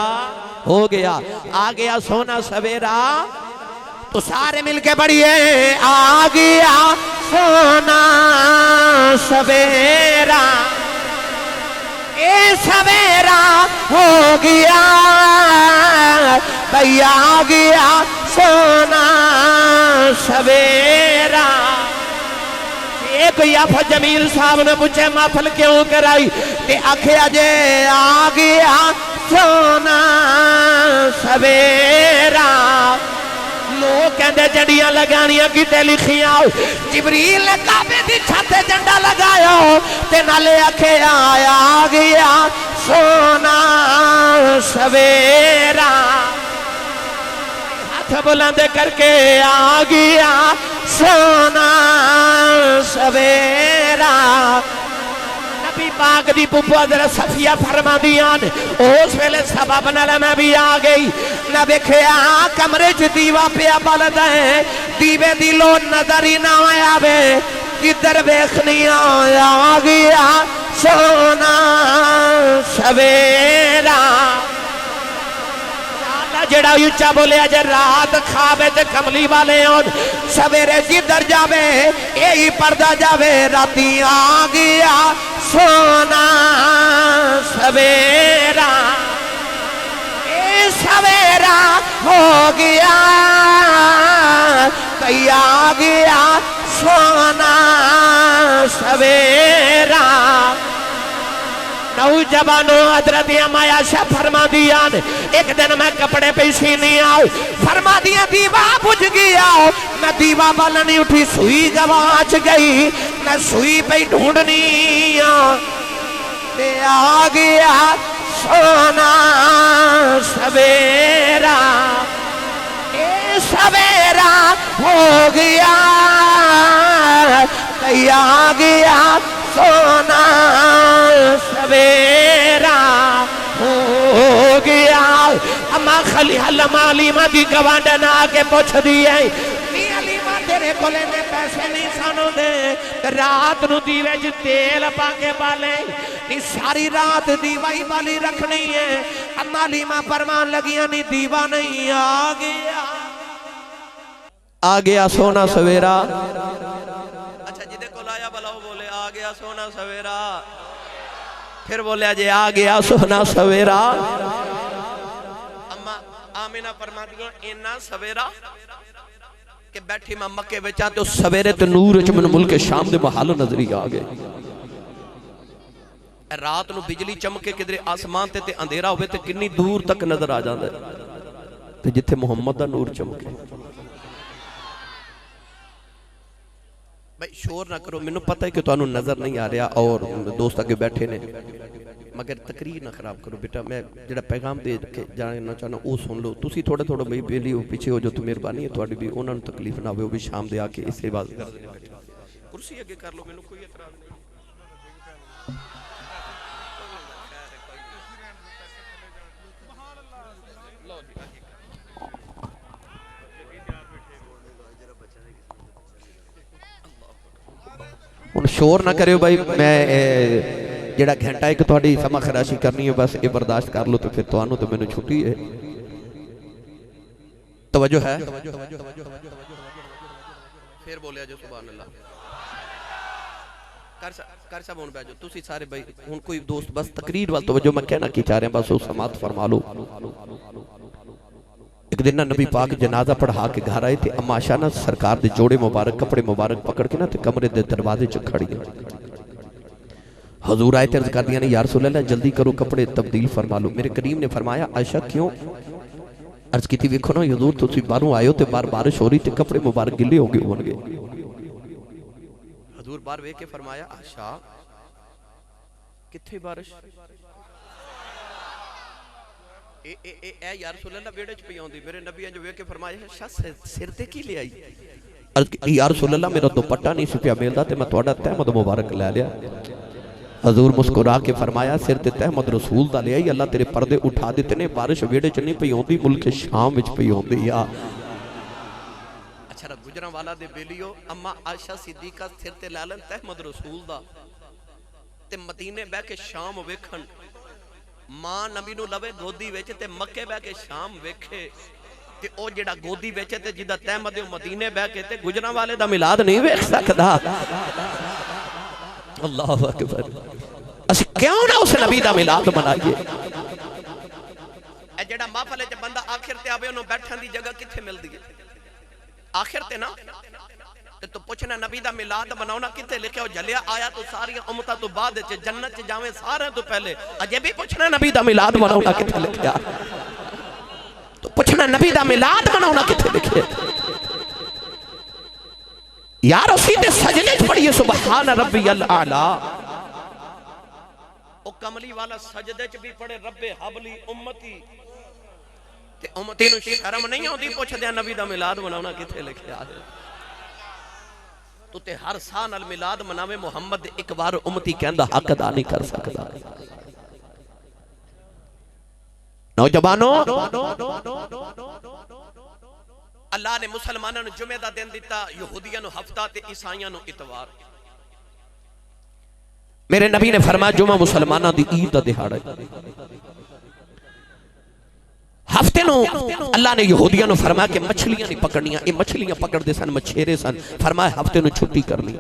हो गया, आ गया सोना सवेरा। तो सारे मिलके पढ़िए, आ गया सोना सवेरा, ए सवेरा हो गया भैया, आ गया सोना सवेरा। कोई आफा जमील साहब ने पूछे महफिल क्यों कराई, ते आखिया जे आ गया सोना सवेरा। लोग कहते जड़ियां लगानियां किते लिखियां, जिबरील ने काबे दी छत झंडा लगाया ते नाले आखे आ गया सोना सवेरा। हाथ बुलंद करके आ गया सोना सवेरा। नबी पाक दी पुप्पो जरा सफिया फरमादियां ने, उस वेले सबब नाल मैं भी आ गई। मैं वेखिया कमरे च दीवा पिया बलदा है, दीवे दी लो नजर ही ना आवे, किधर वेखनी आ गया सोना सवेरा। जेड़ा उच्चा बोलिया जे रात खावे ते कमली वाले होन, सवेरे जिधर जावे यही पर्दा जावे। राती आ गया सोना सवेरा, ए सवेरा हो गया भैया, आ गया सोना सवेरा। नौजवानों हजरत आयशा फरमा दिया, एक दिन मैं कपड़े पे सीनी आओ, फरमा दिया दीवा बुझ गया। मैं दीवा बालनी उठी, सुई गवाच गई, मैं सुई पे ढूंढनी आ गया सोना सवेरा, ए सवेरा हो गया आ गया सोना सवेरा हो गया। अम्मा खलील मालीमा दी गवांडन आके पूछ दिए, अलीमा तेरे कोले में पैसे नहीं सानू दे, रात नू दीवे च तेल पाके बाले, नी सारी रात दीवा ही बाली रखनी है। अम्मा अलीमा फरमान लगिया, नी दीवा नहीं आ गया सोना सवेरा। अच्छा जिदे को लाया बुलाओ, बोले आ गया सोना सवेरा। फिर बोले जे आ गया सोना सवेरा। अम्मा आमिना फरमादियां इन्ना सवेरा कि बैठी मैं मक्के विच तो सवेरे ते नूर च मैनूं मुल्क शाम दे महल नजरी आ गए। रात नूं बिजली चमके किधरे आसमान ते अंधेरा होवे ते किन्नी दूर तक नजर आ जांदा है, ते जिथे मुहम्मद दा नूर चमके। भाई शोर ना करो, मैनू पता है कि तुहानू नजर नहीं आ रहा और दोस्त अगे बैठे ने, मगर तकरीर ना खराब करो बेटा। मैं जेड़ा पैगाम दे के जाना चाहना वो सुन लो। तुसी थोड़े थोड़े भाई बेली हो पीछे हो जो, तो मेहरबानी है तुहाडी भी, उन्हां नू तकलीफ ना होवे, वो भी शाम दे आके इसे बात कर दे। कुर्सी अगे कर लो, मैनू कोई इतराज नहीं। हुण शोर ना करियो भाई, मैं जेड़ा घंटा एक तुहाडी समा खराशी करनी है बस ये बर्दाश्त कर लो, तो फिर तुहानू तो मैनू छुट्टी है। तवज्जो है, फिर बोलिया जो सुभान अल्लाह। कर सब हुण बैठो तुसी सारे भाई। हुण कोई दोस्त बस तकरीर वाल तवज्जो, मैं कहना की चाह रहा बस वो समात फरमा लो। एक दिन ना नबी पाक जनाजा पढ़ा के घर आए थे। अम्मा आयशा ना सरकार दे जोड़े मुबारक कपड़े मुबारक पकड़ के ना ते कमरे दे दरवाजे च खड़ी। हजूर आए थे, अर्ज कर दिया ने या रसूल अल्लाह जल्दी करो कपड़े तब्दील फरमा लो। मेरे करीम ने फरमाया आयशा क्यों? अर्ज की वेखो ना हजूर तुसी बाहरों आए हो ते बार बारिश हो रही ते कपड़े मुबारक गिले हो गए होंगे। हजूर बाहर वेख के फरमाया आशा किथे बारिश यार रसूलल्लाह बेड़े च पई आउंदी मेरे नबी जो वेख के फरमाया आशा सिर ते की ले आई यार रसूलल्लाह मेरा दुपट्टा नहीं सी पिया मिलदा ते मैं तुहाडा तहमद मुबारक ले लिया हजूर मुस्कुरा के फरमाया सिर ते तहमद रसूल दा ले आई अल्लाह तेरे पर्दे उठा दिते ने बारिश वेड़े च नहीं पई आउंदी मुल्क शाम विच पई आउंदी आ अच्छा गुजरांवाला दे बेलियो अम्मा आयशा सिद्दीका सिर ते ला लेन तहमद रसूल दा ते मदीने बह के शाम वेखन मां नबी नू लवे गोदी विच ते मक्के बह के शाम वेखे ते ओ जेड़ा गोदी विच ते जिदा तहमद ओ मदीने बह के ते गुजरांवाले दा मिलाद नहीं वेख सकदा अल्लाहु अकबर असि क्यों ना उस नबी दा मिलाद मनाइए ए जेड़ा महफिल च बंदा आखिर ते आवे ओनु बैठण दी जगह किथे मिलदी है आखिर ते ना ते तू पूछना नबी दा मिलाद मनाउना किथे लिखिया जलिया आया तो सारी उम्मतां तो बाद च जन्नत च जावे सारे तो पहले अजे भी पूछना नबी दा मिलाद मनाउना किथे लिखिया तो पूछना नबी दा मिलाद मनाउना किथे लिखिया यार उसी ते सजदे च पढ़िए सुभान रब्बियल आला ओ कमली वाला सजदे च भी पढ़े रब्बे हबली उम्मती ते उम्मती नु शर्म नहीं आउंदी पुछदे नबी दा मिलाद मनाउना किथे लिखिया तू ते हर साल नाल मिलाद मनावे मुहम्मद एक बार उम्मती कहंदा हक अदा नहीं कर सकदा नौजवानों अल्लाह ने मुसलमानों ने जुमे दा दिन दिता यहूदियों नु हफ्ता ते ईसाइयां नु इतवार मेरे नबी ने फरमाया जुमा मुसलमानों दी ईद दा दिहाड़ा हफ्ते नु अल्लाह ने यहूदियों नु फरमाया कि मछलियां नहीं पकड़नियां ये मछलियां पकड़दे सन मछेरे सन फरमाया हफ्ते नु छुट्टी कर ली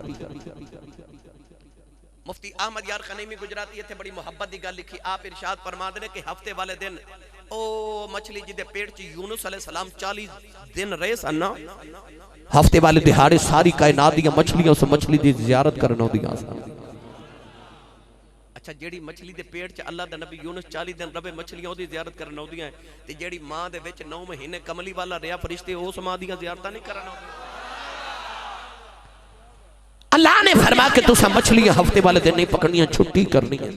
मुफ्ती अहमद यार खनीमी गुजराती इत्थे बड़ी मोहब्बत दी गल लिखी आप इरशाद फरमाते ने कि हफ्ते वाले दिन ओ मछली जिदे पेट च यूनुस अलैहि सलाम 40 दिन रहे सन ना हफ्ते वाले दिहाड़े सारी कायनात दी मछलियां उस मछली दी जियारत करन औंदियां सन अच्छा जेड़ी मछली दे पेट च अल्लाह दा नबी यूनुस 40 दिन रवे मछलियां ओदी जियारत करन औंदियां ते जेड़ी मां दे विच 9 महीने कमली वाला रहा फरिश्ते उस मां दी जियारत नहीं करन औंदियां अल्लाह ने फरमाया कि तुसा मछलियां हफ्ते वाले दिन नहीं पकड़नियां छुट्टी करनी है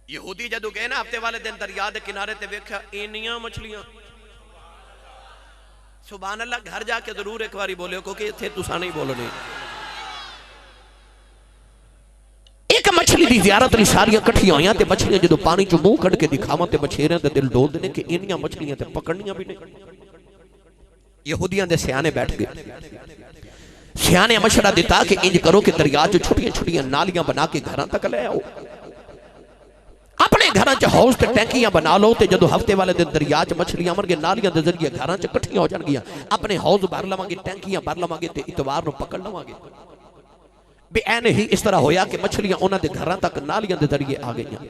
यहूदी जदों गए ना हफ्ते वाले दिन दरिया के किनारे ते वेख्या इन्नियां मछलियां सुभान अल्लाह घर जाके जरूर एक बारी बोलियो क्योंकि इत्थे तुसा नहीं बोलनी एक मछली की जियारत नहीं सारियां कट्ठियां होईयां ते मछलियां जदों पानी चों मुंह कढ के दिखावां ते मछेरियां दे दिल डोलदे ने कि इन्नियां मछलियां ते पकड़नियां भी नहीं यहूदियां दे सियाने बैठ गए सियाने मशवरा दिता कि इंज करो कि दरिया चों छोटियां-छोटियां नालियां बना के घरां तक ले आओ अपने घर च हाउस ते टैंकियां बना लो ते जदों हफ्ते वाले दिन दरिया च मछलियां आउणगे नालियां दे जरिए घरां च इकट्ठियां हो जाणगियां अपने हाउस भर लवांगे टैंकियां भर लवांगे ते इतवार नूं पकड़ लवांगे भी ऐन ही इस तरह होया कि मछलियां उन्हां दे घरां तक नालियां दे जरिए आ गईयां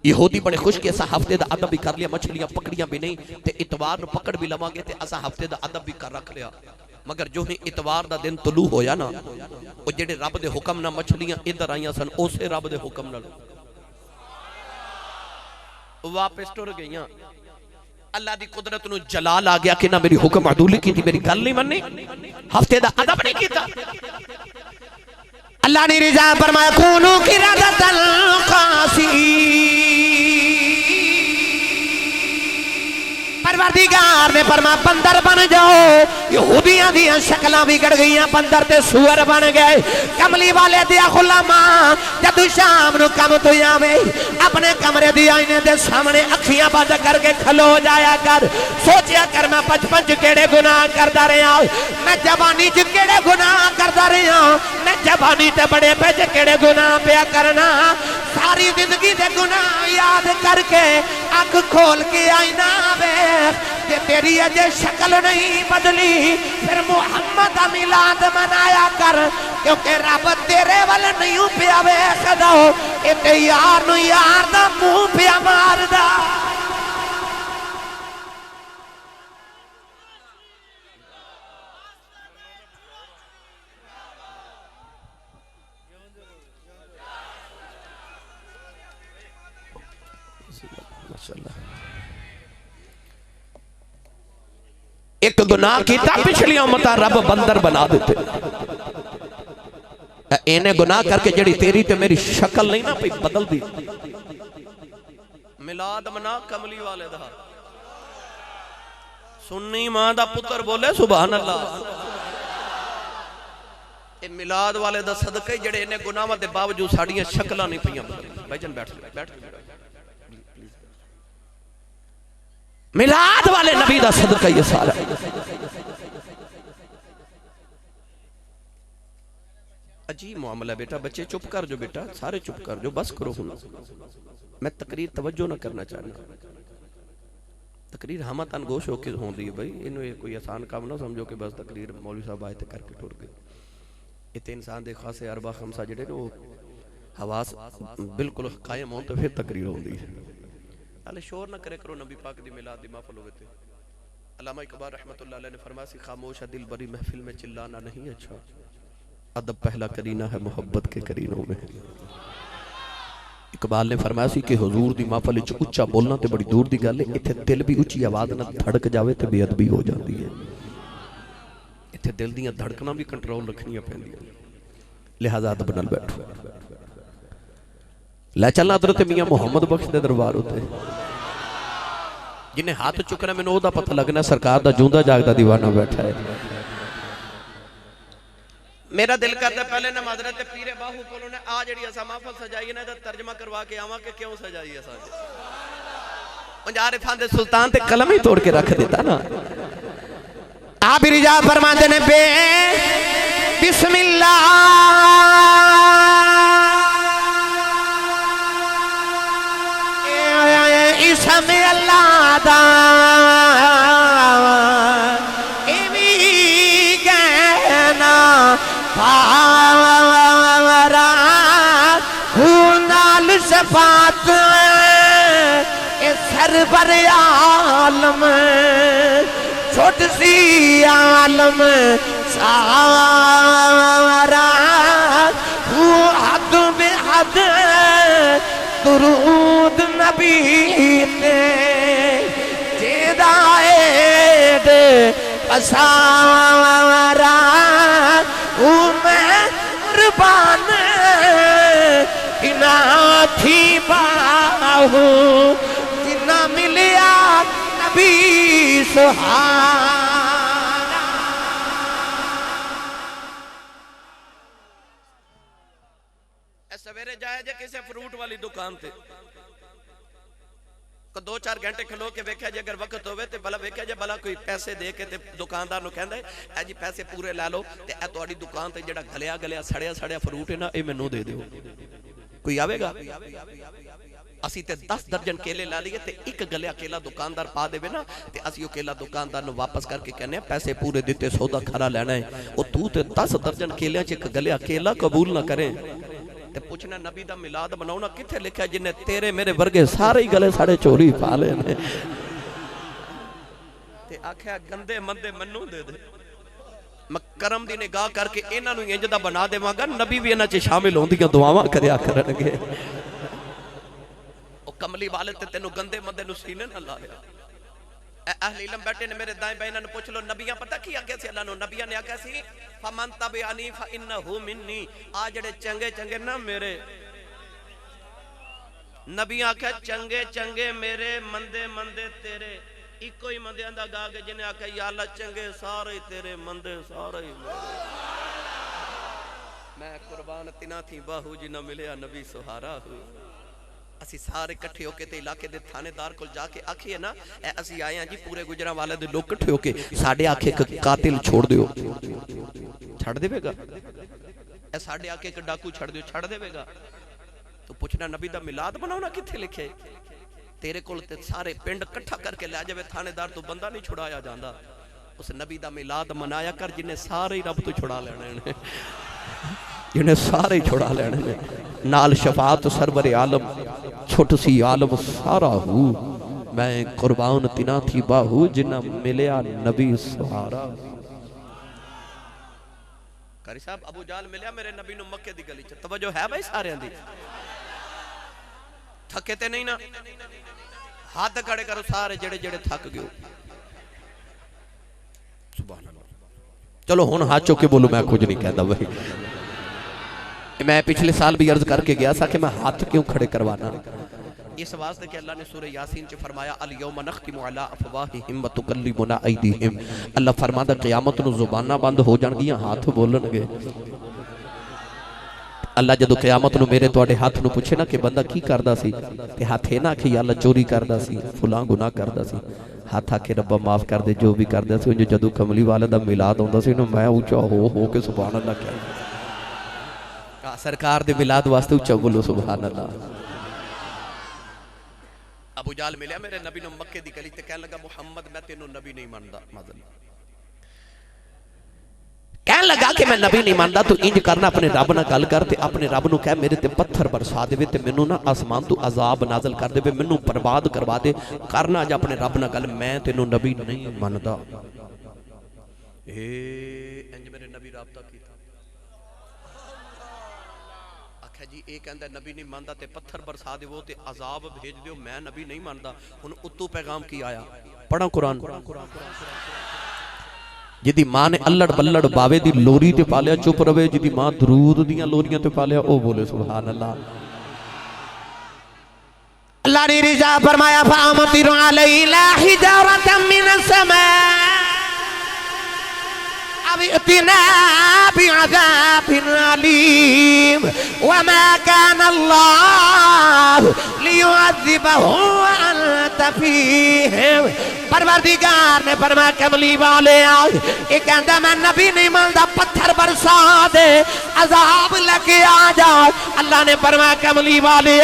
यहूदी बड़े खुश कि असा हफ्ते दा अदब भी कर लिया मछलियां पकड़ियां भी नहीं ते इतवार नूं पकड़ भी लवांगे ते असा हफ्ते दा अदब भी कर रख लिया मगर जो ही इतवार दा दिन तुलू होया ना वो जेड़े रब दे हुक्म नाल मछलियां इधर आईयां सन उसे रब दे हुक्म नाल वापस टुर गईयां अल्लाह दी कुदरत नूं जलाल आ गया कि ना मेरी हुक्म अदूली की मेरी गल नहीं मन्नी हफ्ते दा अदब नहीं कीता अल्लाह ने रिजा फरमाया कूनू किरादतल कासी परवरदिगार ने फरमाया बंदर बन जाओ यहूदियां दी शक्लां बिगड़ गईयां बंदर ते सूअर बन गए कमली वाले दिया गुलामा जदों शाम नूं कम तो आवे अपने कमरे दी आईने दे सामने अखियां बंद करके खलो जाया कर सोचिया कर मैं बचपन च केड़े गुनाह करदा रहा मैं जवानी च केड़े गुनाह करदा रहा मैं जवानी ते बड़े पे च केड़े गुनाह पिया करना सारी जिंदगी दे गुनाह याद करके अख खोल के आईना वे जे तेरी अजे शक्ल नहीं बदली फिर मुहम्मद दा मिलाद मनाया कर क्योंकि रब तेरे वाल नहीं पिया वेखदा ए ते यार नूं यार दा मुंह पिया मारदा एक गुनाह किया पिछली उम्मत रब बंदर बना देते। इन्हें गुनाह करके जड़ी तेरी ते मेरी शक्ल नहीं ना बदल दी। मिलाद मना कमली वाले दा, सुन्नी मां दा पुत्र बोले सुभान अल्लाह। मिलाद वाले दा सदका जड़े इन्हें गुनाहां दे बावजूद साड़ियां शक्लां नहीं पईयां बदल। भाईजान बैठ बैठ। मिलाद वाले नबी दा सदका ये सारा। अजीब मामला बेटा, बच्चे चुप कर जो बेटा, सारे चुप कर जो, बस करो। मैं तकरीर तवज्जो ना करना चाहना। तकरीर हम तन गोश होके होंदी है भाई, इन्हें कोई आसान काम ना समझो कि बस तकरीर मौलवी साहब आए थे करके टुर गए। इतने इंसान दे खासे अरबा खमसा जड़े वो हवास बिल्कुल कायम हो तो फिर तकरीर होंदी है। अले शोर ना करे करो, नबी पाक दी मिलाद दी महफिल होवे ते। अल्लामा इकबाल रहमतुल्लाह अलैह ने फरमाया सी, खामोश दिल बरी महफिल में चिल्लाना नहीं अच्छा, अदब पहला करीना है मोहब्बत के करीनों में। इकबाल ने फरमाया सी कि हुजूर दी महफिल विच उच्चा बोलना ते बड़ी दूर दी गल है, इत्थे दिल भी उच्ची आवाज नाल धड़क जावे ते बेअदबी हो जाती है। इत्थे दिल दी धड़कना भी कंट्रोल रखनियां पैंदियां, लिहाजा अदब नाल बैठो। लै चलना हज़रत मियां मुहम्मद बख्श दे दरबार उत्ते, जिन्हें हाथ चुकना मैनूं ओहदा पता लगना सरकार दा जूंदा जागदा दीवाना बैठा है। मेरा दिल करता पहले ना हज़रत पीरे बाहू कोलों ने आ जिहड़ी असां महफिल सजाई ना दा तर्जमा करवा के आवां कि क्यों सजाई असां। पंजाब खान दे सुल्तान ते कलम ही तोड़ के रख देता ना। आप रिजा फरमाते ने बे बिस्मिल्लाह इसमें अल्लाह दा इवी कहना पारा नाल सफात सरबर आलम छोट सी आलम सारा हद बेहद दुरूद नबी ते जेदाएद पसारा मेहरबान इना थी बाहू जिना मिलिया नबी सुहाना। सवेरे जाए जे किसी फ्रूट वाली दुकान ते को 2-4 घंटे खलो के वेख्या जे अगर वक्त होवे ते भला वेख्या जे भला कोई पैसे दे के ते दुकानदार नु कहंदा है जी पैसे पूरे ला लो ते ए तुहाडी दुकान ते जेड़ा गलिया गलिया सड़िया सड़िया फ्रूट है ना ए मैनू दे दियो। कोई आवेगा? असी ते 10 दर्जन केले ला लिए ते एक गलिया केला दुकानदार पा देवे ना ते असी ओ केला दुकानदार नु वापस करके कहने पैसे पूरे दिते सौदा खरा लेना है। ओ तू ते 10 दर्जन केलियां च एक गलिया केला कबूल ना करे ते पूछना नबी दा मिलाद बनाउना किथे लिखा जिन्हें तेरे मेरे वर्गे सारे ही गले साढ़े चोरी पा लेने ते आख्या गंदे मंदे मन्नू दे दे। मैं करम दी निगाह करके इन्हां नूं इंज दा बना देवांगा नबी भी इन्हां च शामिल होंदियां दुआवां करया करनगे। ओ कमली वाले ते तेनू गंदे मंदे नूं सीने ना ला लिया। अहले इल्म बैठे ने मेरे दाएं बाएं इन्हां नूं पुछ लो नबियां पता की आख्या सी अल्लाह नूं? नबियां ने आख्या सी फमन तबिअनी फइन्नहु मिन्नी। आ जेड़े चंगे चंगे ना मेरे नबियां आख्या चंगे चंगे मेरे मंदे मंदे तेरे। इको ही मंदियां दा गा के जिन्हें आख्या या अल्लाह चंगे सारे तेरे मंदे सारे ही मैं कुर्बान तिना थी बाहू जिन्ना मिलिया नबी सुहारा। असी सारे इकट्ठे होके ते इलाके दे थानेदार को जाके आखिए ना असी आए हैं जी पूरे गुजरांवाले दे लोग इकट्ठे होके साडे आखे एक कातिल छोड़ दियो। छड़ देवेगा? ए साडे आके एक डाकू छड़ दियो, छड़ देवेगा? तो पूछना नबी दा मिलाद बनाओ ना किथे लिखे? तेरे कोल ते सारे पिंड इकट्ठा करके ले जावे थानेदार तो बंदा नहीं छुड़ाया जांदा। उस नबी दा मिलाद मनाया कर जिन्हें सारे रब तो छुड़ा लेने ने, जिन्हें सारे छुड़ा लेने ने। नाल शफात सरवर आलम छोट सी आलम सारा हूँ मैं कुर्बान तिना थी बाहू जिन्ना मिलिया नबी सहारा। कारी साहब अबू जाल मिलिया मेरे नबी नु मक्के दी गली च। तवज्जो है भाई सारियां दी? थके ते नहीं ना? हाथ खड़े करो सारे जेड़े जेड़े थक गए। सुभान अल्लाह। चलो हुण हाथ चुक के बोलो, मैं कुछ नहीं कहता भाई। मैं पिछले साल भी अर्ज करके गया था कि मैं हाथ क्यों खड़े करवाना, इस वास्ते कि अल्लाह ने सूरह यासीन च फरमाया अल यौम नख्तिमु अला अफवाहिहिम व तुकल्लिमुना ऐदीहिम। अल्लाह फरमांदा क़यामत नूं ज़ुबानां बंद हो जाणगियां, हाथ बोलणगे। अल्लाह जदों क़यामत नूं मेरे तुहाडे हाथ नूं पुछे ना कि बंदा की करदा सी, ते हाथ ये ना आखे अल्लाह चोरी करदा सी, फलां गुनाह करदा सी, हाथ आखे रब्बा माफ़ कर दे जो भी करदा सी। जदों कमली वाले दा मिलाद आउंदा सी ना, मैं ऊंचा हो के सुभान अल्लाह कह, सरकार दे मिलाद वास्ते ऊंचा बोलो सुभान अल्लाह। अबू जाल मिलिया मेरे नबी नूं मक्के दी गली ते कहन लगा मुहम्मद मैं तेनों नबी नहीं मानदा। कहन लगा कि मैं नबी नहीं मानदा, तू इंज करना अपने रब नाल गल कर ते अपने रब नूं कह मेरे ते पत्थर बरसा देवे ते मैनू ना आसमान तू अजाब नाज़िल कर देवे, मैनू बर्बाद करवा दे। करना अज अपने रब नाल गल, मैं तेनों नबी नहीं मानदा। इंज मेरे नबी राबता कीता, आख्या जी ये कहंदा नबी नहीं मानदा ते पत्थर बरसा देवो ते अजाब भेज दियो, मैं नबी नहीं मानदा। हुण उत्तों पैगाम की आया, पढ़ा कुरान। जिदी मां ने अल्लड़ बल्लड़ बावे दी लोरी ते पालिया चुप रवे, जिदी मां दरूद दियां लोरियां ते पालिया ओ बोले सुभान अल्लाह। अल्लाह ने रिजा फरमाया फामतिरु अलैना हिजारतम मिनस समा अबितना बिअज़ाबिन अलीम वमा काना अल्लाह लियुअज़्ज़िबहुम व अंत फीहिम। परवरदिगार ने फरमाया कमली वाले ये कहता मैं नबी नहीं मानता, पत्थर बरसा दे अजाब लेके आ जा। अल्लाह ने फरमाया कमली वाले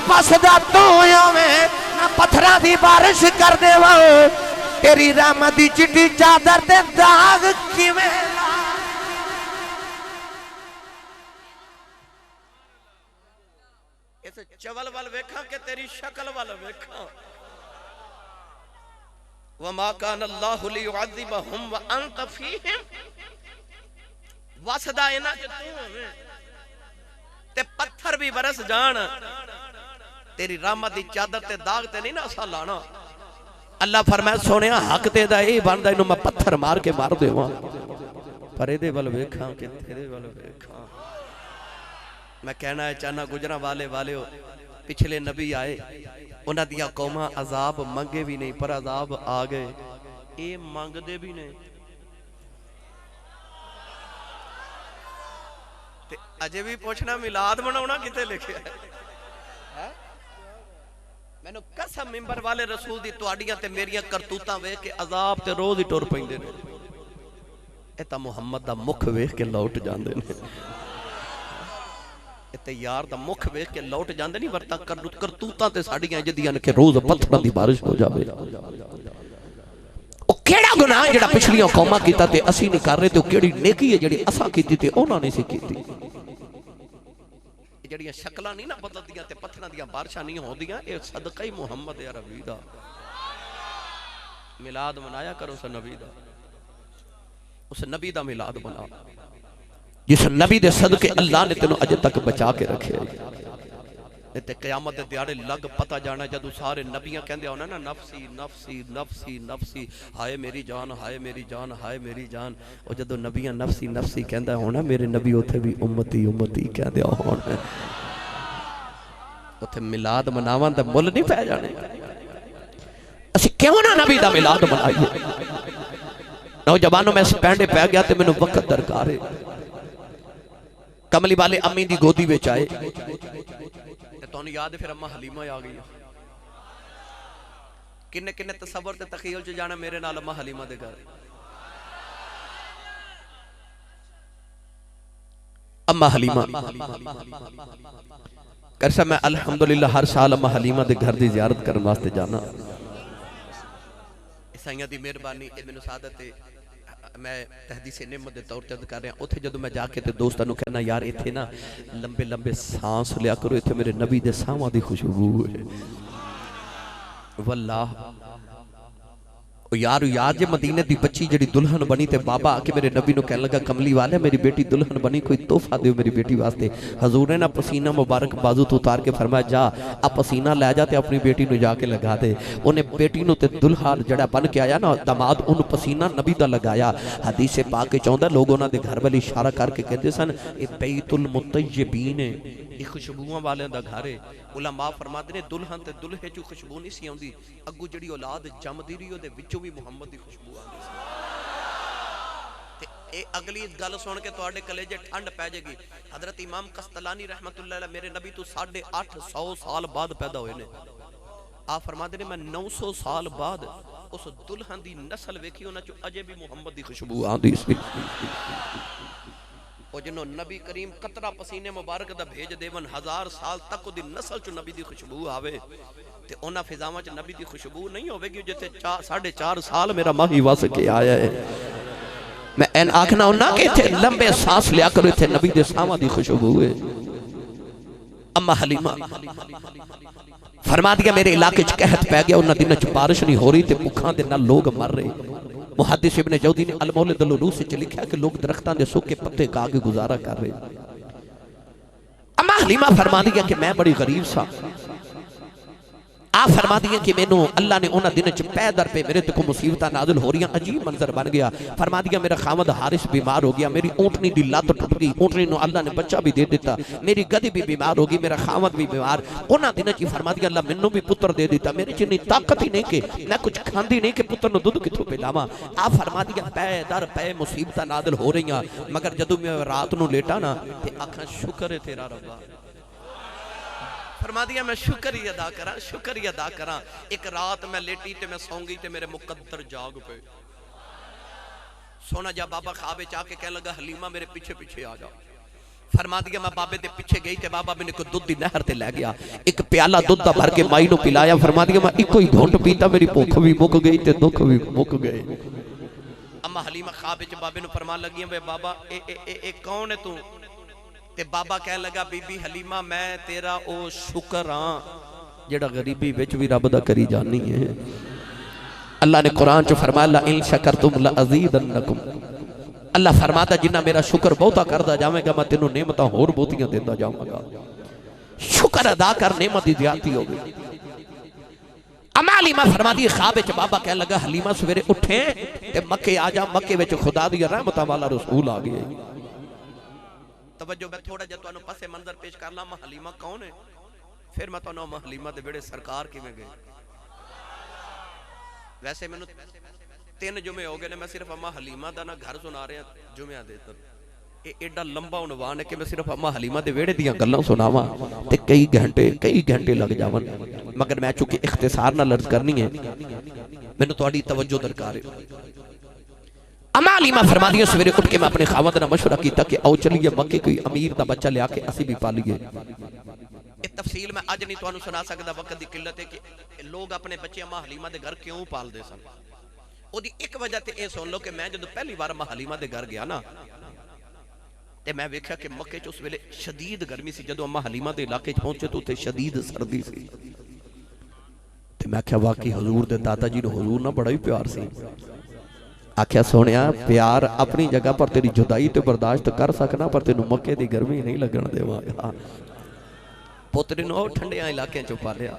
बसदा तू में ना पत्थर की बारिश कर दे, तेरी रहमत दी चिट्टी चादर ते दाग किवें इस चवल वाल वेखा के तेरी शक्ल वाल वेखा। वमा कान अल्लाहु लियुअज़्ज़िबहुम व अंत फीहिम, वसदा इना च तू होवे ते पत्थर भी बरस जान, तेरी रहमत दी चादर ते दाग ते नहीं ना असा लाना। अल्लाह फरमाया सोनिया हक ते दा ए बनदा, इनु मैं पत्थर मार के मार देवां, पर इहदे वल वेखां कि तेरे वल वेखां। मैं कहना है चाहना गुजरा वाले वाले पिछले नबी आए, उन्हां दियां कौमां अजाब मंगे भी नहीं पर अजाब आ गए, ये मंगदे भी नहीं ते अजे भी पूछना मिलाद मनाउणा किते लिखिया है। मैनू कसम मिंबर वाले रसूल दी तुहाडियां ते मेरियां करतूतां वेख के अजाब ते रोज ही टुर पैंदे ने, ए तां मुहम्मद दा मुख वेख के लौट जांदे ने, ते यार दा मुख वेख के लौट जांदे नहीं, वरता करतूतां ते साडीआं जदियां ने कि रोज पत्थरां दी बारिश हो जावे। ओ केड़ा गुनाह जेड़ा पिछलियां कौमां कीता ते असीं नहीं कर रहे, ते केड़ी नेकी है जेड़ी असां कीती ते उन्हां नहीं सी कीती। जड़ियां शक्लां नहीं ना बदलदियां ते पत्थरां दियां बारिशां नहीं होंदियां, ये सदका ही मुहम्मद अरबी दा। मिलाद मनाया करो उस नबी दा, उस नबी दा मिलाद मना जिस नबी दे सदके अल्लाह ने तेनों अजे तक बचा के रखे। ते क़यामत दे दिहाड़े लग पता जाना जदों सारे नबियां कहंदे होना ना नफसी नफसी नफसी नफसी, हाय मेरी जान हाय मेरी जान हाय मेरी जान। और जदों नबियां नफसी नफसी कहंदा होना, मेरे नबी उथे भी उम्मती उम्मती कहंदे होना, उथे मिलाद मनावां दा मुल नहीं पै जाने। असीं क्यों ना नबी दा मिलाद मनाइए। नौजवानों में पैंडे पै गया ते मैनूं वक्त दरकार है। कमली वाले अम्मी दी गोदी विच आए, तुहानूं याद है फिर अम्मा हलीमा आ गई। किन्ने किन्ने तसव्वुर ते तखय्युल च जाना मेरे नाल अम्मा हलीमा दे घर। अम्मा हलीमा करसा मैं अल्हम्दुलिल्लाह हर साल अम्मा हलीमा दे घर दी ज़ियारत करन वास्ते जाना। ईसाइयां दी मेहरबानी ए मैनूं सादत है, मैं तहदीसे नेमत दे तौर ते कर रहा। उत्थे जदों मैं जाके ते दोस्तां नूं कहना यार इत्थे ना लंबे लंबे सांस लिया करो, इत्थे मेरे नबी दे साहां दी खुशबू है। वल्लाह यार यार जे मदीने दी बच्ची जड़ी दुल्हन बनी ते बाबा आके मेरे नबी नु कहन लगा कमली वाले मेरी बेटी दुल्हन बनी कोई तोहफा दो मेरी बेटी वास्ते। हजूर ने ना पसीना मुबारक बाजू तो उतार के फरमाया जा आ पसीना लै जा ते अपनी बेटी नु जाके लगा दे। उन्हें बेटी नु ते दुल्हा जड़ा बन के आया ना दामाद उन पसीना नबी दा लगाया। हदीस पाक च आउंदा लोग उन्हां दे घर वाल इशारा करके कहंदे सन ए बैतुल मुतय्यबीन है, ये खुशबूआं वाले दा घर है। उलमा फरमाते ने दुल्हन ते दुल्हे चो खुशबू नहीं सी आउंदी, अगू जड़ी औलाद जमदी रही ओदे विचों भी मुहम्मद दी खुशबू आंदी सी। ते ए अगली गल सुन के तुहाडे कलेजे ठंड पै जाएगी। हजरत इमाम कस्तलानी रहमतुल्लाह अलैह मेरे नबी तो 850 साल बाद पैदा हुए ने। आ फरमाते ने मैं 900 साल बाद उस दुल्हन दी नस्ल वेखी, उन्हां चो अजे भी मुहम्मद दी खुशबू आंदी सी। और जिन्हों नबी करीम कतरा पसीने मुबारक दा भेज देवन 1000 साल तक उदी नस्ल च नबी दी खुशबू आवे ते उन्हां फिजावां च नबी दी खुशबू नहीं होवेगी जिथे 4.5 साल मेरा माही वस के आया है। मैं एन आखना उन्ना के इथे लंबे सांस लिया करो, इथे नबी दे सावां दी खुशबू है। अम्मा हलीमा फरमा दिया मेरे इलाके च कहत पै गया, उन्हां दिनां च बारिश नहीं हो रही ते भुखां दे नाल लोग मर रहे। मुहद्दिस इब्ने जौदी ने अल मौलिद अल उरूस च लिखा कि लोग दरख्तां दे सूखे पत्ते खा के गुजारा कर रहे। अम्मा हलीमा फरमा दिया कि मैं बड़ी गरीब सा। आ फरमा दिया कि मैनू अल्लाह ने उन्हां दिनों च पै दर पे मेरे ते को मुसीबतां नाज़िल हो रही। अजीब मंजर बन गया। फरमा दिया मेरा खामद हारिस बीमार हो गया, मेरी ऊँटनी दी लत टुट गई, ऊँटनी नू अल्लाह ने बच्चा भी दे दिता, मेरी गधी भी बीमार हो गई, मेरा खामद भी बीमार। उन्हां दिनों च फरमा दिया अल्लाह मैनू भी पुत्र दे दिता, मेरे च इन्नी ताकत ही नहीं कि मैं कुछ खांदी नहीं कि पुत्र नू दुध कित्थों पिलावां। आ फरमा दिया पै दर पै मुसीबतां नाज़िल हो रही, मगर जदों मैं रात नू लेटा ना ते आखां शुक्र है तेरा रब्बा। फरमा दिया मैं शुक्र ही अदा करा, शुक्र ही अदा करा। एक रात मैं लेटी ते मैं सौ गई ते मेरे मुकद्दर जाग पे। सोना जा बाबा ख्वाब च आके कहने लगा हलीमा मेरे पीछे पीछे आ जा। फरमा दिया मैं बाबे दे पीछे गई ते बाबा मैंने को दुध दी नहर ते लै गया, एक प्याला दुध दा भर के माई नू पिलाया। फरमा दिया मैं इको ही घुंट पीता, मेरी भुख भी मुक गई ते दुख भी मुक गए। अम्मा हलीमा ख्वाब च बाबे नू फरमान लगी वे बाबा ए कौन है तू? ते बाबा कह लगा बीबी हलीमा मैं तेरा ओ शुक्र हां जेड़ा गरीबी विच भी रब दा करी जानी है। अल्लाह ने कुरान च फरमाया इन शकरतुम लअज़ीदन्नकुम। अल्लाह फरमाता जिन्ना मेरा शुक्र बहुता करदा जावेगा मैं तेनू नेमतां होर बहुतियां देंदा जावांगा। शुक्र अदा कर, नेमत दी ज़्यादती हो गई। अम्मा हलीमा फरमाती ख्वाब च बाबा कह लगा हलीमा सवेरे उठे ते मक्के आ जा, मक्के विच खुदा दी रहमतां वाला रसूल आ गए। तवज्जो मैं थोड़ा जिहा तुहानू पसे मंजर पेश कर ला। अम्मा हलीमा कौन है, फिर मैं तुहानू अम्मा हलीमा दे वेड़े सरकार किवें गए। वैसे मैनू 3 जुमे हो गए ने मैं सिर्फ अम्मा हलीमा दा ना घर सुना रहा जुमिया दे। ये एडा लंबा उनवान है कि मैं सिर्फ अम्मा हलीमा दे वेड़े दियां गल्लां सुनावां ते कई घंटे लग जावन, मगर मैं चूंकि इख्तिसार नाल अर्ज करनी है मैनू तुहाडी तवज्जो दरकार है। अम्मा हलीमा फरमा दिया सवेरे उठ के मैं अपने खावंद नाल मशवरा किया कि आओ चलिए मक्के कोई अमीर दा बच्चा लिया के असी भी पालीए। ये तफसील मैं अज नहीं तुहानू सुना सकदा, वक्त दी किल्लत है कि लोग अपने बच्चे अम्मा हलीमा दे घर क्यों पालदे सन। ओदी एक वजह ते ये सुन लो कि मैं जदों पहली बार अम्मा हलीमा दे घर गया ना ते मैं वेख्या कि मक्के च उस वेले शदीद गर्मी सी। जदों अम्मा हलीमा दे इलाके च पहुंचे तो उत्थे शदीद सर्दी सी ते मैं आख्या वाकई हजूर दे दादा जी नूं हजूर नाल बड़ा ही प्यार सी। आख्या सोनिया प्यार अपनी जगह पर तेरी जुदाई तो बर्दाश्त कर सकना, पर तेनू मक्के दी गर्मी नहीं लगन देवांगा। पुत्र नूं ठंडे इलाके च पालिया,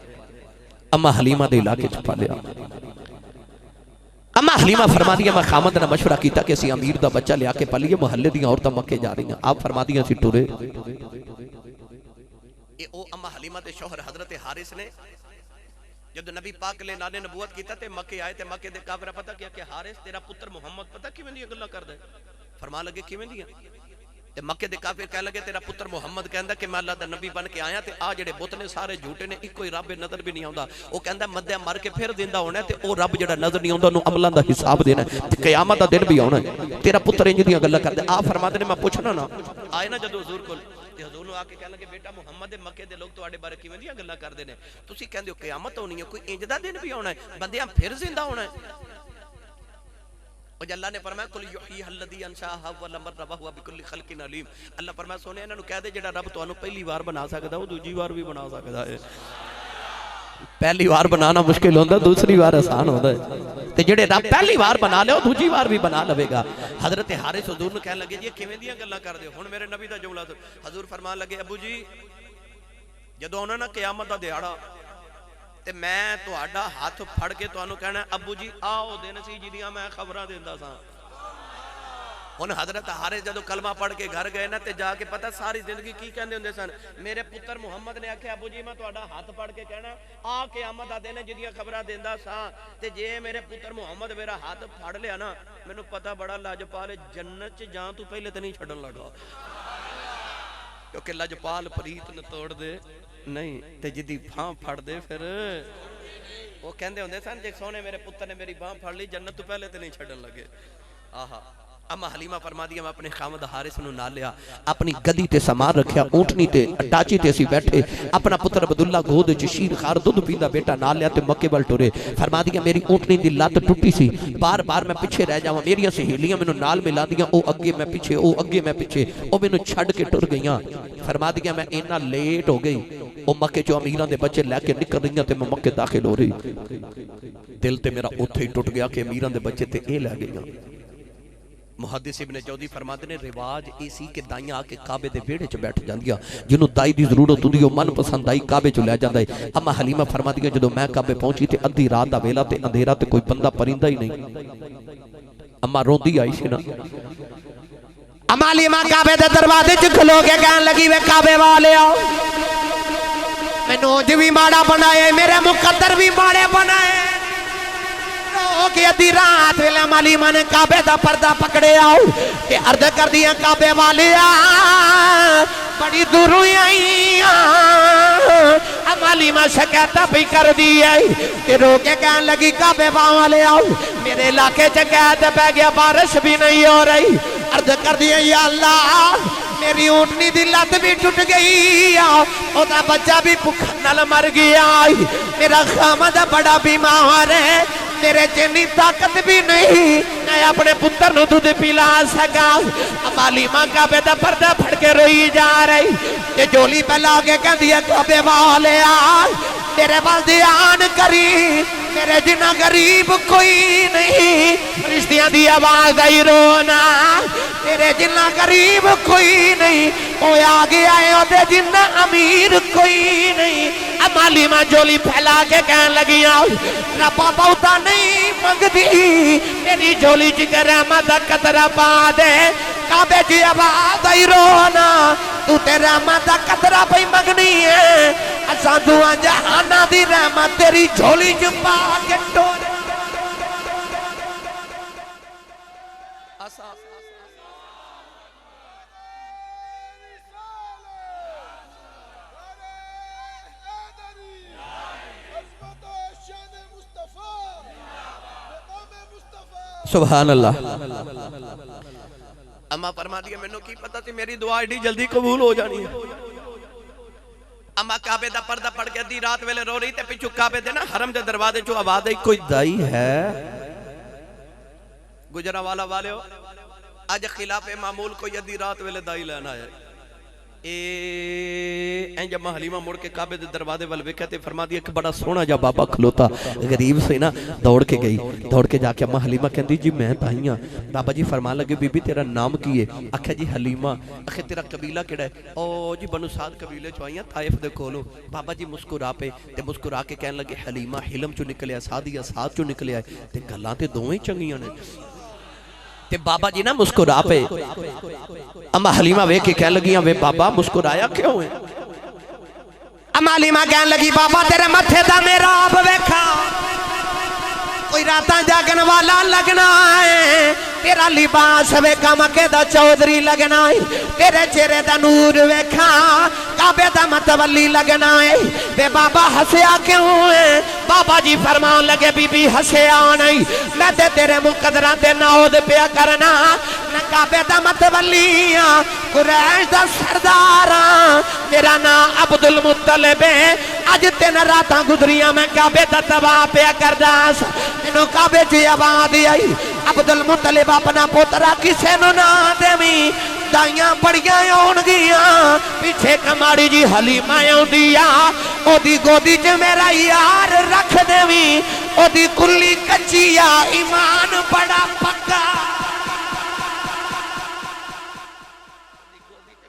अम्मा हलीमा दे इलाके च पालिया। अम्मा हलीमा फरमा दिया मैं खामद नाल मशवरा किया कि असीं अमीर दा बच्चा लिया के पालीए, मुहल्ले दी औरतां मक्के जा रही। आप फरमा दिया असीं टुरे। ये ओ अम्मा हलीमा दे शौहर हजरत हारिस ने जब नबी पाक ले नाने नबूवत कीता ते मक्के आए ते मक्के दे काफिरा पता किया कि हारिस तेरा पुत्र मुहम्मद पता किवें दी गल्लां करदा है। फरमान लगे किवें दी ते मक्के दे काफिर कह लगे तेरा पुत्र मुहम्मद कहंदा कि मैं अल्लाह दा नबी बन के आया ते आ जेड़े बुत ने सारे झूठे ने, इको ही रब नजर भी नहीं आउंदा। ओ कहंदा मद्दे मर के फिर जिंदा होना ते ओ रब जेड़ा नजर नहीं आउंदा ओनू अमलां दा हिसाब देना ते क़यामत दा दिन भी आउणा है। तेरा पुत्र इंज दी गल्लां करदा। आ फरमाते ने मैं पुछना ना आए ना जदों हुजूर कोल ते हुजूर नूं आके कह लगे बेटा मुहम्मद दे मक्के दे लोग तुहाडे बारे किवें दी गल्लां करदे ने, तुसीं कहंदे हो क़यामत होनी है, कोई इंज दा दिन भी आउणा है, बंदियां फिर जिंदा होना है। अल्लाह ने फरमाया कुल युही अल्लज़ी अंशाहा व लमर हुआ बिकुल्लि खल्किन अलीम। अल्लाह फरमाया सोने इन्हां नूं कह दे जेड़ा रब तुहानूं पहली बार बना सकदा वो दूजी बार भी बना सकदा है। पहली बार बनाना मुश्किल होंदा, दूसरी बार आसान होंदा है। ते जेड़े रब पहली बार बना ले दूजी बार भी बना लवेगा। हजरत हारिस हुजूर नूं कहन लगे जी किवें दियां गल्लां करदे हो। हुण मेरे नबी दा जुमला हजूर फरमान लगे अबू जी जदों आउणा ना क़यामत दा दिहाड़ा ते मैं तुहाडा हाथ फड़ के तुहानूं कहना अबू जी आओ दिन सी जिहदियां मैं खबरां दिंदा सां। हुण हजरत हारिस जदों कलमा पढ़ के घर गए ना ते जाके पता सारी जिंदगी की कहंदे हुंदे सन। मेरे पुत्र मुहम्मद ने आख्या अबू जी मैं तुहाडा हाथ पढ़ के कहना आ क़यामत दा दिन जिहदियां खबरां दिंदा सां ते जे मेरे पुत्र मुहम्मद मेरा हाथ फड़ लिया ना मैनूं पता बड़ा लजपाल जन्नत च जां तू पहले तो नहीं छड्डण लगा, क्योंकि लजपाल प्रीत न तोड़ दे नहीं ते जिदी बांह फड़ दे फिर वो कहंदे हुंदे सन जे सोने मेरे पुत्र ने मेरी बांह फड़ ली जन्नत तो पहले तो नहीं छड्डण लगे। आहा अम्मा हलीमा फरमा दिया मैं अपने खामद हारिस नूं नाल लिया अपनी गदी ते समार रखिया ऊंटनी ते अटाची ते असी बैठे अपना पुत्र अब्दुल्ला गोद च शीर खार दुध पींदा बेटा नाल लिया ते मक्के वल टुरे। फरमा दिया मेरी ऊंटनी दी लत टुटी सी बार बार मैं पिछे रह जावां मेरिया सहेलियां मैनूं नाल मिला दियां ओ अगे मैं पिछे ओ अगे मैं पिछे ओ मैनूं छड्ड के टुर गईयां। फरमा दिया मैं इन्ना लेट हो गई ओ मक्के चो अमीरां दे बच्चे लैके निकल रहीआं ते मैं मक्के दाखिल हो रही दिल ते मेरा उत्थे ही टुट गया कि अमीरां दे बच्चे ते ए लै गईआं। मुहद्दिस इब्ने जौदी फरमाते ने रिवाज ये सी कि दाइयां आके काबे दे वेड़े च बैठ जांदियां जिन्हों दाई दी जरूरत हुंदी ओ मन पसंद दाई काबे च लै जांदा है। अम्मा हलीमा फरमादियां जदों मैं काबे पहुंची ते अद्धी रात दा वेला ते अंधेरा ते कोई बंदा परिंदा ही नहीं। अम्मा रोंदी आई सी ना अम्मा हलीमा काबे दे दरवाजे च खलो के कहन लगी वे काबे वाले आओ मैनूं अज भी माड़ा बनाए मेरे मुकद्दर भी माड़े बनाए कि अद्धी रात वेले मालीमा ने काबे दा पर्दा पकड़े आओ कि अर्ज कर दिया काबे वाले बड़ी दूरों आई मालीमा शिकायत भी कर दी है कि रो के कहन लगी काबे वाले आओ मेरे इलाके च कैद पै गया बारिश भी नहीं हो रही। अर्ज कर दिया या अल्लाह मेरी ऊँटनी दी लत भी टूट गई ओदा बच्चा भी भुख नाल मर गया मेरा खामद बड़ा बीमार है मेरे जिन्नी ताकत भी नहीं मैं अपने पुत्र नूं दूध पिला सका। मालीमा काबे दा पर्दा फड़ के रोई जा रही ते जोली पहला के कहंदी है काबे वाले तेरे वाल ध्यान करी मेरे जिन्ना गरीब कोई नहीं रिश्तियां दी आवाज आई रोना तेरे जिन्ना गरीब कोई नहीं ओ आ गया है ओदे जिन्ना अमीर कोई नहीं। मालीमा जोली फैला के कहन लगी रब्बा बहुता नहीं मंगदी मेरी झोली च रहमत दा कतरा पा दे काबे च आवाज आई रोना तू ते रहमत दा कतरा पई मंगनी है असां दुआ जहाना दी रहमत तेरी झोली च पा के टोर सुभान अल्लाह। अम्मा फरमा दिया मैनू की पता थी मेरी दुआ एडी जल्दी कबूल हो जानी है। अम्मा काबे दा पर्दा पड़ के अद्धी रात वेले रो रही ते पिछू काबे दे ना हरम दे दरवाजे चो आवाज आई कोई दाई है गुजरावाला वाले अज खिलाफे मामूल कोई अद्धी रात वेले दाई लेना आया जब हलीमा मुड़ के काबे दे दरवाजे वाल वेख्या ते फरमा दिया कि बड़ा सोहना जा बाबा खलोता गरीब से ना दौड़ के गई दौड़ के जाके अम्मा हलीमा कहती जी मैं ताई हाँ। बाबा जी फरमान लगे बीबी तेरा नाम की है आख्या जी हलीमा आखे तेरा कबीला केड़ा है ओ जी बनु साद कबीले चो आई ताइफ दे कोलों। बाबा जी मुस्कुरा पे ते मुस्कुरा के कहन लगे हलीमा हिलम चो निकलिया सादिया साद चो निकलिया ते गल्लां ते दोवें चंगियां ने ते बाबा जी ना मुस्कुरा पे अम्मा हलीमा वेख के कह लगी वे बाबा मुस्कुराया क्यों है। अम्मा हलीमा कहन लगी बाबा तेरे मथे दा मेरा आप वेखा कोई रातां जागन वाला लगना है तेरा लिबास वेखा मके दा चौधरी लगना है तेरे चेहरे दा नूर वेखा काबे दा मतवली लगना है वे बाबा हंसया क्यों है। बाबा जी फरमान लगे बीबी हंसया नहीं मैं ते तेरे मुकदरां ते नौद पिया करना मैं काबे दा मतवली हां कुरैश दा सरदार हां मेरा नाम अब्दुल मुत्तलिब है अज 3 रातां गुजरियां मैं काबे दा तबाह पिया करदा मैनू काबे च आवाज आई अब्दुल मुत्तलिब अपना पोतरा किसे नू ना देवी दाइयां बड़ियां आउणगियां पीछे कमाड़ी जी हलीमा आउंदी आ ओदी गोदी च मेरा यार रख देवी ओदी कुल्ली कच्चिया ईमान बड़ा पक्का।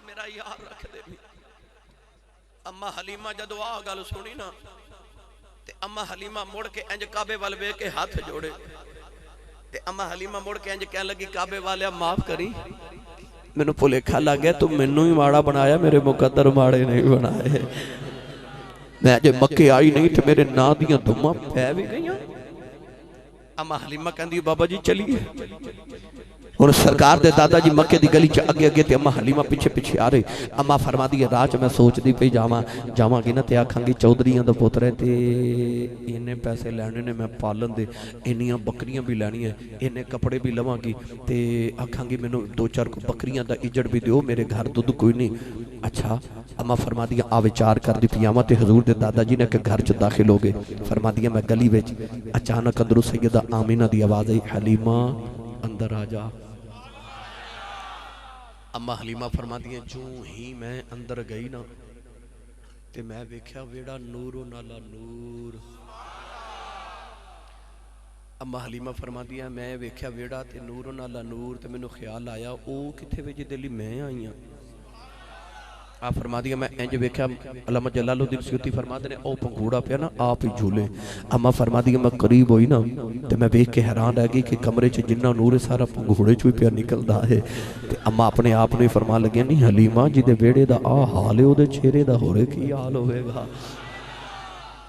मेरा यार रख दे। अम्मा हलीमा जदों आ गल सुनी ना ते अम्मा हलीमा मुड़ के इंज काबे वाल वेख के हाथ जोड़े ते अम्मा हलीमा मुड़ के इंज कहन लगी काबे वालिया माफ करी, मैनू भुलेखा लग गया, तू मैनू ही माड़ा बनाया, मेरे मुकद्दर माड़े नहीं बनाए। मैं जे मक्के आई नहीं तो मेरे ना दियां धुम्मा पै भी गई। अम्मा हलीमा कहंदी बाबा जी चलिए। हुण सरकार दे दादा जी मक्के दी गली च अगे अगे ते अम्मा हलीमा पिछे पिछे आ रही। अम्मा फरमादी है राह च मैं सोचदी पई जावांगी ना ते आखांगी चौधरियां दा पुत्तर है ते इन्ने पैसे लैने ने मैं पालन दे, इन्नियां बकरियां भी लैणियां, इन्ने कपड़े भी लवांगी ते आखांगी मैनू दो चार को बकरियां दा इजड़ भी दिओ, मेरे घर दुध कोई नहीं। अच्छा अम्मा फरमादियां आ विचार कर दी पियावा ते हजूर दे दादा जी ने के घर च दाखिल हो गए। फरमादियां मैं गली विच अचानक अंदरों सैयदा आमीना दी आवाज़ आई, हलीमा अंदर आ जा। अम्मा हलीमा फरमादियां जूं ही मैं अंदर गई ना ते मैं वेख्या वेड़ा नूरों नाला नूर। अम्मा हलीमा फरमादियां मैं वेख्या वेड़ा ते नूरों नाला नूर ते मैनू ख्याल आया ओ किथे वे जिहदे लई मैं आई हां। आ फरमादियां मैं इंज वेख्या अल्लामा जलालुद्दीन सयूती फरमाते ने ओ पंघूड़ा पिया ना आप ही झूले। अम्मा फरमादियां मैं करीब होई ना ते मैं वेख के हैरान रह गई कि कमरे च जिन्ना नूर है सारा पंघूड़े चो ही पिया निकलदा है। ते अम्मा अपने आप नूं फरमा लगी नहीं हलीमा जिहदे वेड़े दा आ हाल है ओहदे चेहरे दा होरे की हाल होवेगा।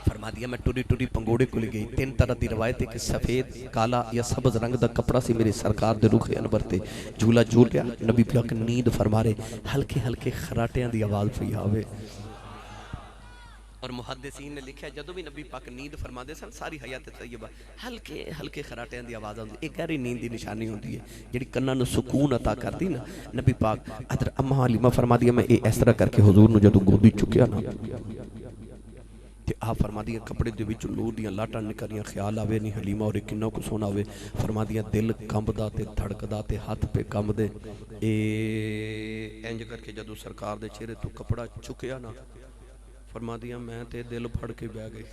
फरमादिया मैं टुरी टुरी पंगोड़े को गई। तीन तरह की रवायत है कि सफ़ेद काला या सबज रंग का कपड़ा से मेरे सरकार दे रुख अनवर ते झूला झूल रहा। नबी पाक नींद फरमा रहे, हल्के हल्के खराटियां की आवाज़ पई आवे। और मुहद्दिसीन ने लिखा जदों भी नबी पाक नींद फरमाते सन सारी हयात तैयबा हल्के हल्के खराटियां की आवाज़ आती। एक गहरी नींद की निशानी होती है जिहड़ी कन्नां नूं सुकून अता करती ना। नबी पाक अदर अम्मा हलीमा फरमादिया मैं ये इस तरह करके हुजूर नूं जदों गोदी चुकिया ना ते आप फरमादियां कपड़े दे विच नूर दियां लाटां निकलियां, ख्याल आवे नहीं हलीमा और किन्ना को सोना होवे। फरमादियां दिल कंबदा ते धड़कदा ते हाथ पे कंबदे। ए इंज करके जदों सरकार दे चेहरे तो कपड़ा चुकिया ना फरमादियां मैं ते दिल फड़ के बह गई।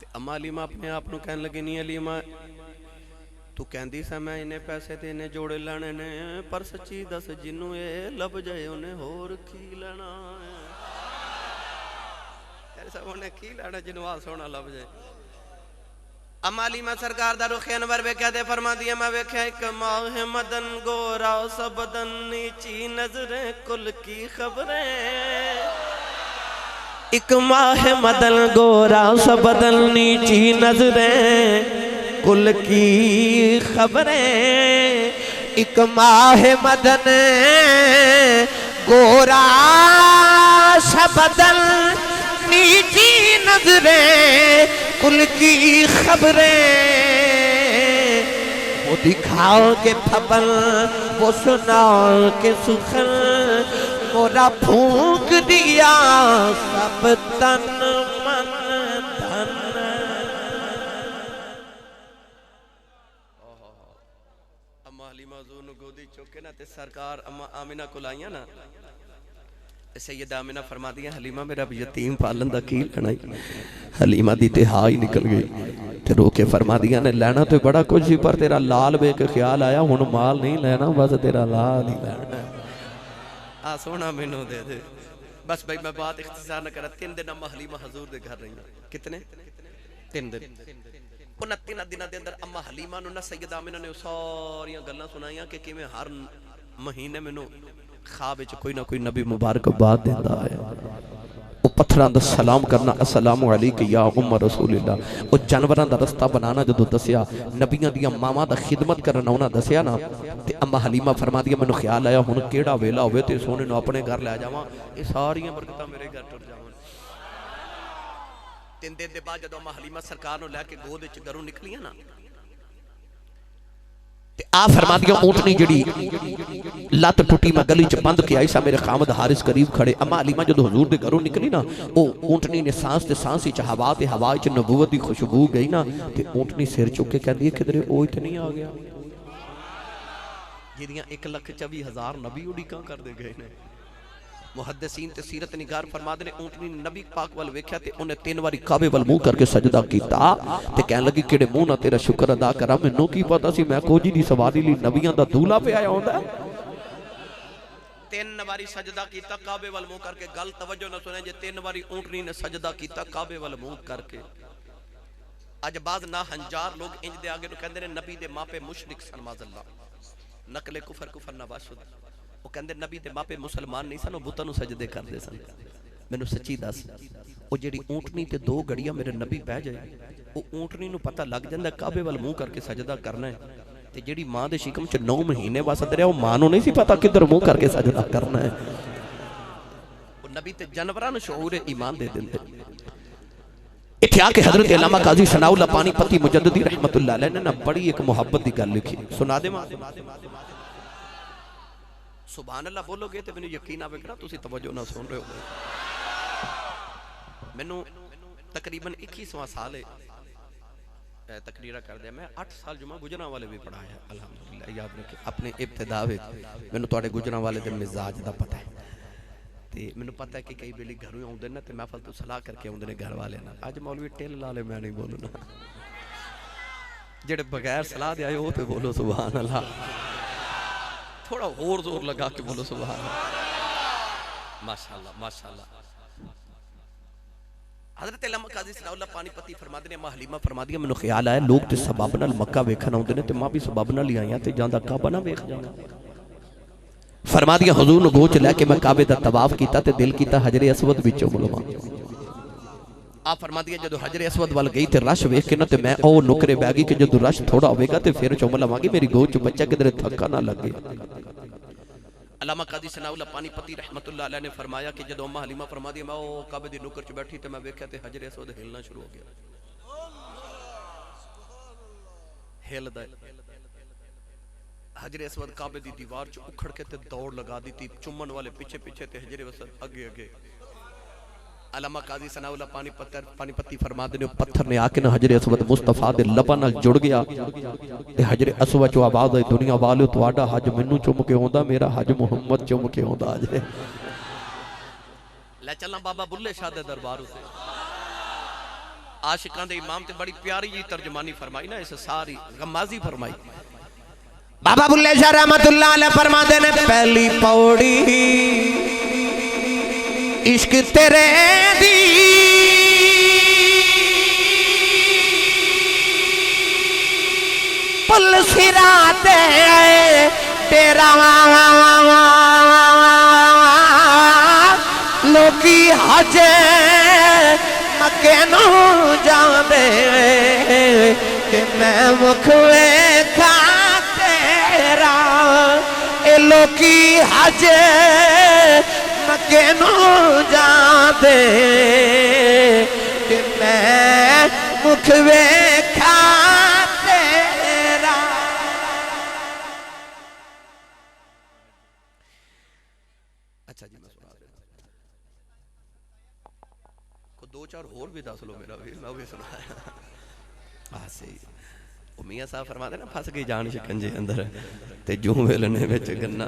ते अम्मा हलीमा अपने आप नूं कहन लगी नहीं हलीमा तू कहंदी सा मैं इन्ने पैसे ते इन्ने जोड़े लैणे ने, पर सच्ची दस जिन्नू ये लब जाए उन्हें होर की लेना है। उन्हें की लेना जिन्हों आ सोना लब जाए। अम्मा हलीमा सरकार दा रुख अनवर वेख्या ते फरमादियां मैं वेख्या एक माह मदन गोरा सब बदन नीची नजरें कुल की खबरें। एक माह मदन गोरा सब बदन नीची नजरें कुल की खबरें। एक माह मदन गोरा सब बदन नीची नजरें कुल की खबरें। वो दिखाओ के फबल वो सुनाओ के सुखन मोरा फूंक दिया सब तन मन धन। अम्मा हलीमा ज़ोन गोदी चुके ना ते सरकार अम्मा आमिना को लाइया ना। सैयदा आमिना फरमादियां हलीमा मेरा यतीम पालन दा की लेना। हलीमा दी ते हा ही निकल गई ते रो के फरमादियां ने लेना तो बड़ा कुछ सी पर तेरा लाल वेख के ख्याल आया हुण माल नहीं लेना बस तेरा लाल ही लेना। आ सोना मैनू दे दे बस भाई मैं बात इख्तिसार न करा। 3 दिन अम्मा हलीमा हजूर दे घर रही। कितने 3 दिन। उन्हां 3 दिनों के अंदर अम्मा हलीमा नूं ना सैयदा आमिना ने सारियां गल्लां सुनाइयां कि किवें हर महीने मैनू ख्वाब विच कोई ना कोई नबी मुबारकबाद देता है। वो पत्थरां दा सलाम करना अस्सलामु अलैका या उम्म रसूलिल्लाह। वो जानवरां दा रस्ता बनाना जदों दसिया, नबियां दियां मावां दा खिदमत करना उन्हां दसिया ना ते अम्मा हलीमा फरमादियां मैनूं ख्याल आया हुण केड़ा वेला होवे ते सोने नूं अपने घर लै जावां, ये सारियां बरकतां मेरे घर टुर जावन। 3 दिन दे बाद जदों अम्मा हलीमा सरकार नूं लैके गोद विच घरों निकलियां ना आ फरमादियां ऊंटनी जिहड़ी लत टुटी मैं गली च बंद के आई सा मेरे खामद हारिस करीब खड़े। अम्मा हलीमा जदों हुजूर दे घरों निकली ना वो ऊंटनी ने सांस ते सांस विच हवा ते हवा च नबूवत दी खुशबू गई ना ते ऊंटनी सिर चुक के कहंदी है किधरे ओ इत्थे नहीं आ गया जिहदियां 1,24,000 नबी उड़ीकां करदे गए ने। मुहद्दिसीन ते सीरत निगार फरमाते ने ऊंटनी नबी पाक वाल वेख्या ते उन्हें 3 बारी काबे वाल मुंह करके सजदा कीता ते कहन लगी किहड़े मुंह नाल तेरा शुक्र अदा करा, मैनू की पता सी मैं कोजी दी सवारी लई नबियां दा दूल्हा पे आया हुंदा। 3 बारी सजदा कीता काबे वाल मुंह करके। गल तवज्जो ना सुने, जे 3 बारी ऊंटनी ने सजदा कीता काबे वाल मुंह करके। अज बाज ना हंजार लोग इंज दे आगे कहंदे ने नबी दे मापे मुशरिक सन, माज़अल्लाह नकले कुफर कुफर ना बाशुद। वो कहंदे नबी दे मापे मुसलमान नहीं सन, बुतां नूं सजदे करदे सन। मैनू सच्ची दस, वो जेड़ी ऊंटनी ते 2 घड़ियां मेरे नबी बह जाए, वो ऊंटनी नूं पता लग जांदा काबे वाल मुंह करके सजदा करना है। ते जेड़ी मां दे शिकम च 9 महीने वसद रहा, वो मां नूं नहीं सी पता किधर मुंह करके सजदा करना है। वो नबी ते जानवरां नूं शऊर ईमान दे दिंदे। इत्थे आके हजरत अल्लामा काजी सनाउल्लाह पानीपती मुजद्दिदी रहमतुल्लाह अलैह ने ना बड़ी एक मुहब्बत की गल लिखी, सुना दे मां। सुभान अल्लाह बोलोगे तो मैनू यकीन आवेगा, तुसीं तवज्जो ना सुन रहे हो। मैनू तकरीबन 21वां साल है तकरीरा कर दिया। मैं 8 साल जुमा गुजरां वाले भी पढ़ाया अल्हम्दुलिल्लाह। याद रखे अपने इब्तिदा मैनू तुहाडे गुजरां वाले दे मिजाज दा पता है। ते मैनू पता है कि कई वेले घरों आउंदे ने ते महफल तो सलाह करके आउंदे ने घर वाले नाल। अज मौलवी टिल ला ले, मैं नहीं बोलना। जेड़े बगैर सलाह दे आए वो तो बोलो सुभान अल्लाह, थोड़ा और जोर लगा के बोलो सुभान अल्लाह। माशाअल्लाह माशाअल्लाह। हज़रत अल्लामा काजी सनाउल्लाह पानीपती फरमाते ने, मां हलीमा फरमादियां मैनू ख्याल आया लोग ते सबब नाल मक्का वेखण आउंदे ने ते मां भी सबब नाल ही आईयां ते जांदा काबा ना वेख जाना। फरमादियां हुजूर नूं गोच लैके मैं काबे दा तवाफ कीता ते दिल कीता हजरे असवद विचों मुलवा। आप फरमादियां जदों हजरे असवद वाल गई ते रश वेख के ना ते मैं ओ नुकरे बह गई कि जदों रश थोड़ा होवेगा ते फिर चुम लवांगी, मेरी गोच च बच्चा किधरे थक्का ना लगे। अल्लामा काजी सनाउल्लाह पानीपती रहमतुल्लाह अलैह ने फरमाया कि जदों अम्मा हलीमा फरमादियां मैं ओ काबे दी नुकर च बैठी ते मैं वेख्या ते हजरे असवद हिलना शुरू हो गया। हिलदा हजरे असवद काबे दी दीवार च उखड़ के ते दौड़ लगा दी थी, चुम्मन वाले पीछे पीछे ते हजरे असवद अगे अगे। अल्लामा काजी सनाउल्लाह पानीपती फरमाते ने पत्थर ने आके ना हजरे असवद मुस्तफा दे लबां नाल जुड़ गया ते हजरे असवद चो आवाज आई, दुनिया वाले तुहाडा हज मैनू चुम के आउंदा, मेरा हज मुहम्मद चुम के आउंदा। अज ले चलना बाबा बुल्ले शाह दे दरबार उते। आशिकां दे इमाम ते बड़ी प्यारी जी तर्जमानी फरमाई ना, इस सारी गमाजी फरमाई। बाबा बुल्ले शाह रहमतुल्लाह अलैह फरमाते ने, पहली पौड़ी इश्क तेरे दी पुल सिरा ते तेरा लोकी हज मक्के नू जांदे कि मैं मुख वेखा तेरा। ए लोकी हज मक्के नू जांदे कि मैं मुख वेखा तेरा। अच्छा जी, मैं सुना को 2-4 होर भी दस लो, मेरा भी मैं भी सुनाया। हाँ सही। मियां साहब फरमाते ना, फस गई जान शिकंजे अंदर ते जूं वेलने विच गन्ना,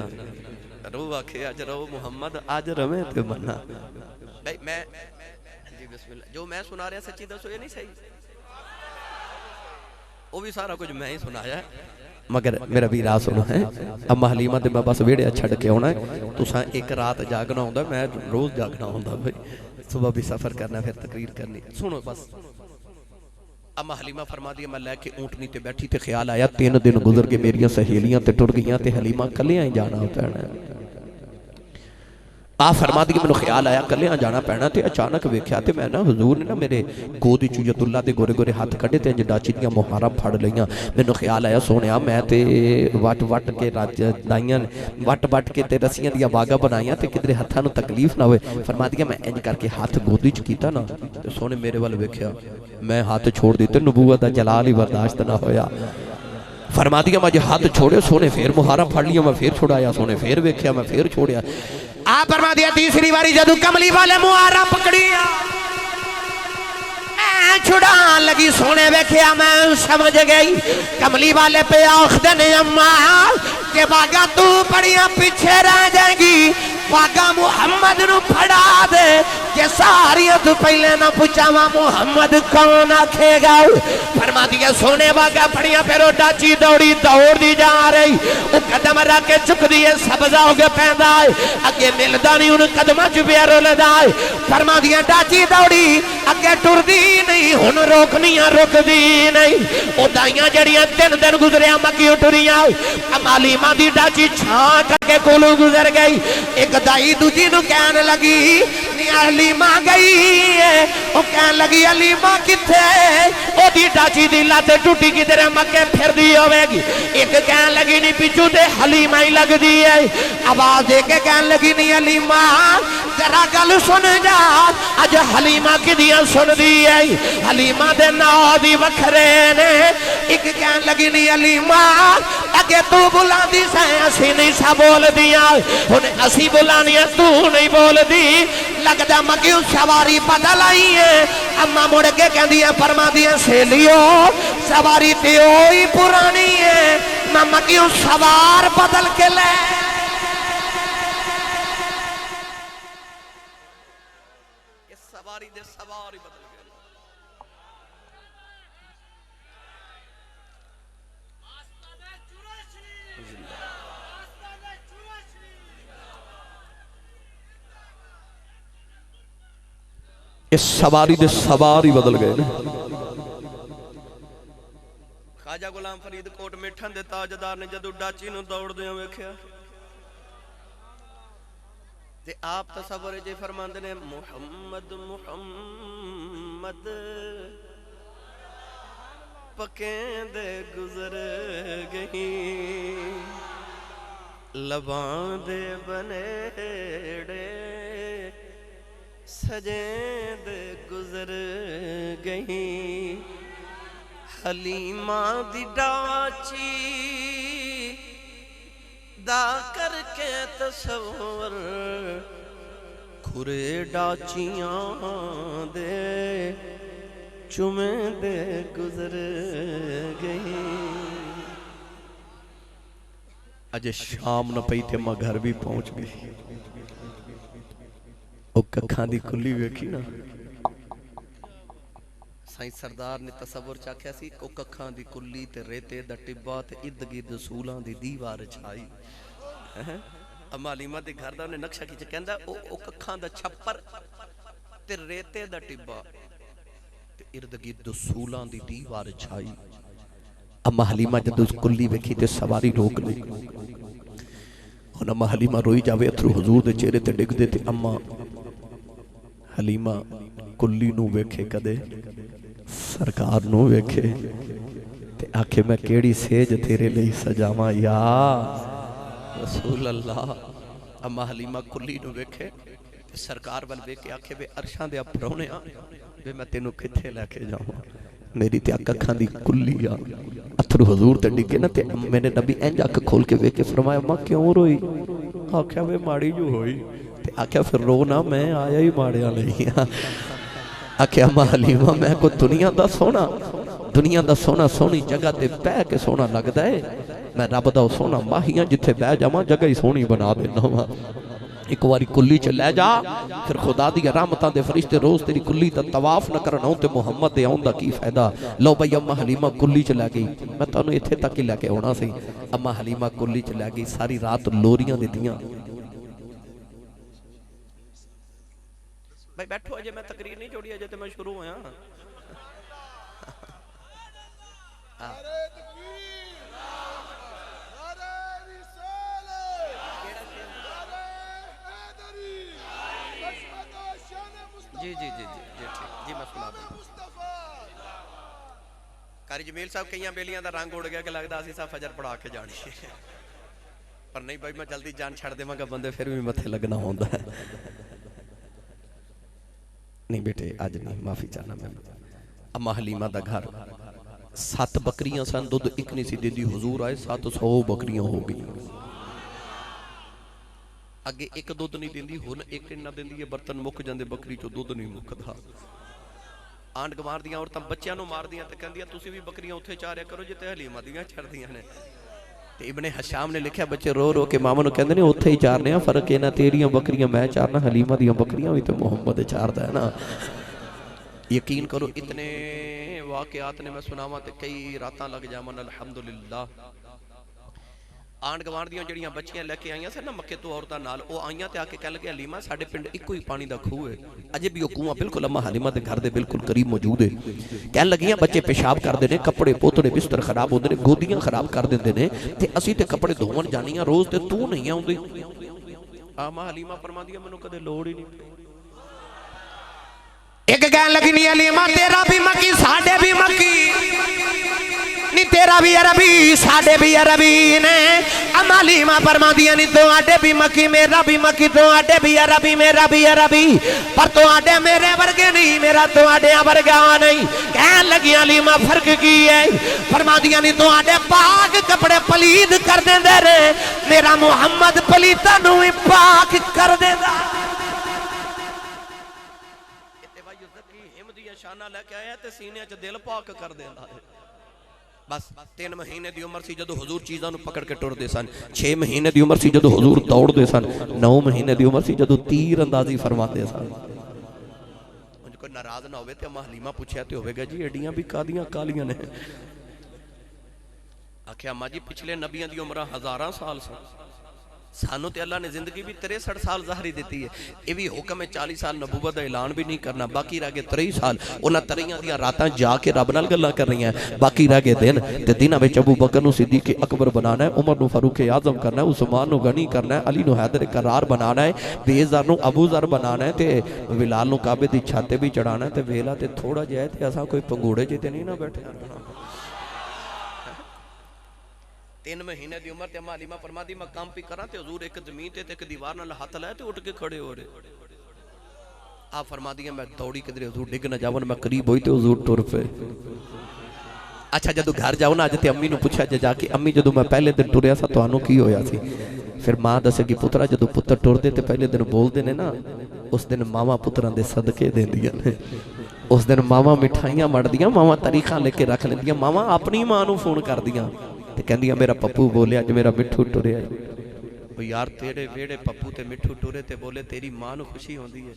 रो आखे अज रो मुहम्मद अज रवे ते मन्ना। भाई मैं जी बिस्मिल्लाह, जो मैं सुना रहा सच्ची दसो ये नहीं सही, वो भी सारा कुछ मैं ही सुनाया मगर मेरा भी रात सुनो है। अम्मा हलीमा ते मैं बस वेड़े छड़ के आना है, तुसां एक रात जागना होंदा, मैं रोज जागना होंदा। भाई सुबह भी सफर करना, फिर तकरीर करनी। सुनो बस। अम्मा हलीमा फरमा दिया, मैं लैके ऊंटनी ते बैठी ते ख्याल आया 3 दिन गुजर के मेरिया सहेलियां ते टुर गईयां ते हलीमा कलियां ही जाना पैना। आ फरमा दी मैनू ख्याल आया कलियां जाना पैना ते अचानक वेख्या ते मैं ना हुजूर ने ना मेरे गोद चू यदुल्ला दे गोरे गोरे हाथ कढ़े ते डाची दियां मुहारां फड़ लईयां। मैनू ख्याल आया सोनिया मैं ते वट वट के दाइयां वट वट के ते रस्सियां दियां बागा बनाईयां ते किधरे हत्थां नूं तकलीफ ना होए। फरमा दिया मैं इंज करके हाथ गोदी च कीता ना ते सोने मेरे वाल वेख्या, मैं हाथ छोड़ दिते, नबूवत दा जलाल ही बर्दाश्त ना होया। फरमा दिया मैं हाथ छोड़े, सोने फिर मुहारां फड़ लिया, मैं फिर छुड़ाया, सोने फिर वेख्या, मैं फिर छोड़िया। आ फरमा दिया तीसरी बारी जदू कमली वाले मुहारा पकड़िया मैं छुड़ा लगी, सोने वेख्या मैं समझ गई कमली वाले पे आखदे ने अम्मा के बागा तू बड़िया पीछे रह जाएगी, पागा मुहम्मद नू फड़ा दे जे सारियां तो पहले ना पूछावा मुहम्मद कौन आखेगा। फरमा दिया सोने वागा फड़िया फिर डाची दौड़ी दौड़दी जा रही वो कदम रख के चुकदी है सब्जा हो के पैंदा है अगे मिलदा नहीं उन कदमां च प्यार लदा है। फरमा दिया डाची दौड़ी अगे टुरदी नहीं हुन रोकनी रुकदी नहीं ओ दाइयां जड़ियां 3 दिन गुजरिया मक्की टुरियां अमालीमा दी डाची छां करके कोलों गुजर गई। एक दाई दूजी नू कहन लगी नी अलीमा गई है ओ कहन लगी अलीमा किथे ओदी डाची दी लत टूटी किधर मक्के फिरदी होवेगी। एक कहन लगी नी पिछू ते हलीमा ही लगदी है आवाज दे के कहन लगी नी अलीमा जरा गल सुन जा अज हलीमा किदियां सुनदी है हलीमा दे नाम दी वखरे ने। एक कहन लगी नी अलीमा अगे तू बुलांदी सै असी नहीं सा बोलदियां हुण असी बुलानी तू नहीं बोलदी लगदा मगियों सवारी बदल आई है। अम्मा मुड़ के कहंदी है फरमादियां सहेलियो सवारी ते ओही पुरानी है मैं मगियों सवार बदल के ले सवारी दे सवार ही बदल गए। इस सवारी दे सवार ही बदल गए। खाजा गुलाम फरीद कोट मिठन दे ताजदार ने जदों डाची नूं दौड़दे वेखिया ते आप तसव्वुर जे फरमांदे ने मुहम्मद मुहम्मद पकेंदे गुजर गई लबां दे बनेड़े सजेंदे गुजर गई हलीमा दी डाची दा करके तसव्वुर खुरे डाचियां दे चुमे दे गुजर गई। अजे शाम न पई ते मां घर भी पहुंच गई। ओ कखां दी कुल्ली वेखी ना साईं सरदार ने तसव्वुर चाख्या सी ओ कखां दी कुल्ली ते रेते दा टिब्बा ते इर्द गिर्द सूलां दी दीवार छाई। अम्मा हलीमा दे घर दा उन्हें नक्शा खिच कहंदा ओ कखां दा छप्पर ते रेते दा टिब्बा ते इर्द गिर्द सूलां दी दीवार छाई। अम्मा हलीमा जद उस कुल्ली वेखी ते सवारी रोक लई। हुण अम्मा हलीमा रोई जावे अथरू हुजूर दे चेहरे ते डिगदे ते अम्मा हलीमा कुल्ली नू वेखे कदे सरकार नू वेखे ते आखे मैं केड़ी सेज तेरे लिए सजावा या रसूल अल्लाह। अम्मा हलीमा कुल्ली नू वेखे ते सरकार वाल वेख के आखे वे अरशां दे परौने आ वे मैं तेनू किथे लेके जावां मेरी ते अखां दी कुल्ली आ। अथरू हुजूर ते डिगे ना ते मैंने नबी इंज अख खोल के वेख के फरमाया अम्मा क्यों रोई। आख्या वे माड़ी जो होई ते आख्या फिर रो ना मैं आया ही माड़िया नहीं। आख्या अम्मा हलीमा मैं को दुनिया दा सोना सोहनी जगह ते बह के सोहना लगदा है मैं रब दा सोहना माहियां जिथे बह जावां जगह ही सोहनी बना देना वा। एक बारी कुल्ली च लै जा फिर खुदा दी रहमतां दे फरिश्ते रोज तेरी कुल्ली दा तवाफ न करन ते मुहम्मद दे आउण दा की फायदा। लो भाई अम्मा हलीमा कुल्ली च लै गई मैं तुहानू इत्थे तक ही लैके आउणा सी। अम्मा हलीमा कुल्ली च लै गई सारी रात लोरियां दित्तियां। भाई बैठो अजे मैं तकरीर नहीं जोड़ी अजे तो मैं शुरू होया। जी जी जी जी जी ठीक जी मैं सुना दूं। कारी जमील साहब कई बेलियां दा रंग उड़ गया कि लगता असीं साहब फजर पढ़ा के जानी पर नहीं भाई मैं जल्दी जान छड़ देवांगा बंदे फिर भी मथे लगना होंदा है। नहीं बेटे अज नहीं माफी चाहना मैं। अम्मा हलीमा दा घर 7 बकरियां सन दुध एक नहीं सी देंदी हुजूर आए 700 बकरियां हो गई। अगे एक दुध नहीं देंदी हुण एक इन्ना देंदी है बर्तन मुक जांदे बकरी चो दुध नहीं मुकदा। आंड गवार दियां औरतां बच्चियां नूं मारदियां ते कहंदियां तुसीं भी बकरियां उत्थे चारिया करो जिते हलीमा दियां छड़दियां ने। ते इब्ने हशाम ने लिखा बच्चे रो रो के मामा नूं कहंदे ने उत्थे ही चारने आ, फर्क इन्हां तेरियां बकरियां मैं चारना, हलीमा दियां बकरियां भी तो मुहम्मद चारदा है ना। यकीन करो इतने वाकयात ने मैं सुनावां ते कई रातां लग जावन। अल्हम्दुलिल्लाह आंड गवांड दियां जड़ियां बच्चियां लैके आईयां सन ना मक्के तो औरतां नाल, ओ आईयां ते आके कह लगे हलीमा साडे पिंड इक्को ही पानी दा खूह है, अजे भी वो कुआं बिल्कुल अम्मा हलीमा दे घर दे बिल्कुल करीब मौजूद है। कह लगियां बच्चे पेशाब करदे ने, कपड़े पोतड़े बिस्तर खराब होंदे ने, गोदियां खराब कर दिंदे ने, ते असीं ते कपड़े धोवन जानियां रोज ते तू नहीं आउंदी। अम्मा हलीमा फरमांदियां मैनूं कदे लोड़ ही नहीं। एक कह लगी नी हलीमा तेरा भी मक्की साडे भी मक्की, नी तेरा भी अरबी साडे भी अरबी ने। अम्मा हलीमा फरमांदियां नी तो आडे भी मक्की मेरा भी मक्की, तो आडे भी अरबी मेरा भी अरबी, पर तो आडे मेरे वर्गे नहीं, मेरा तो आडे वर्गा नहीं। कह लगी हलीमा फर्क की है? फरमांदियां नी तो आडे पाक कपड़े पलीद कर देंदे रे, मेरा मुहम्मद पलीता नूं ही पाक कर देंदा। शाना लेके आया ते सीने च दिल पाक कर देंदा है। बस 3 महीने दी उम्र सी जदों हुजूर चीज़ां नूं पकड़ के टुरदे सन, 6 महीने दी उम्र सी जदों हुजूर दौड़दे सन, 9 महीने दी उम्र सी जदों तीर अंदाजी फरमाते सन। कोई नाराज ना होवे ते अम्मा हलीमा पूछया ते होवेगा जी एडियां भी कादियां कालियां ने? आख्या अम्मा जी पिछले नबियां दी उम्र हज़ारां साल सन, सानू ते अल्लाह ने जिंदगी भी 63 साल ज़ाहरी दी है। ये भी हुक्म है 40 साल नबूवत का ऐलान भी नहीं करना, बाकी रह गए 23 साल। उन्हां 23 दियां रातां जाके रब नाल गल्लां करनियां, बाकी रह गए दिन। ते दिनां विच अबू बकर नूं सिद्दीक़ अकबर बनाना है, उमर नूं फारूक आज़म करना है, उस्मान नूं गनी करना है, अली नूं हैदर करार बनाना है, बेज़र नूं अबू ज़र बनाना है, ते बिलाल नूं काबे दी छत ते भी चढ़ाना है। ते वेला ते थोड़ा जिहा है ते असां कोई पंगूड़े च ते नहीं ना बैठे। 3 महीने की उम्र ते अम्मा हलीमा फरमादी मैं काम भी करा ते हुजूर एक जमीन ते एक दीवार नाल हाथ लाए ते उठ के खड़े हो रहे। आ फरमादी मैं दौड़ी किधरे हुजूर डिग ना जावन, मैं करीब होई ते हुजूर टुर पे। अच्छा जदों घर जाओ ना, अज ते अम्मी नूं पुछया जे जाके अम्मी जदों मैं पहले दिन टुरिया सा तुहानूं की होया सी? फिर मां दसेगी पुत्रा जदों पुत्र टुरदे ते पहले दिन बोलदे ने ना, उस दिन मावां पुत्रां दे सदके देंदियां ने। उस दिन मावां मिठाइयां मड़दियां, मावां तरीखां लेके रख लैंदियां, मावां अपनी मां नूं फोन करदियां ते कहंदियां मेरा पप्पू बोलिया अज मेरा मिठू टुरिया। यार तेरे वेड़े पप्पू ते मिठू टुरे ते बोले तेरी मां नूं खुशी होंदी है,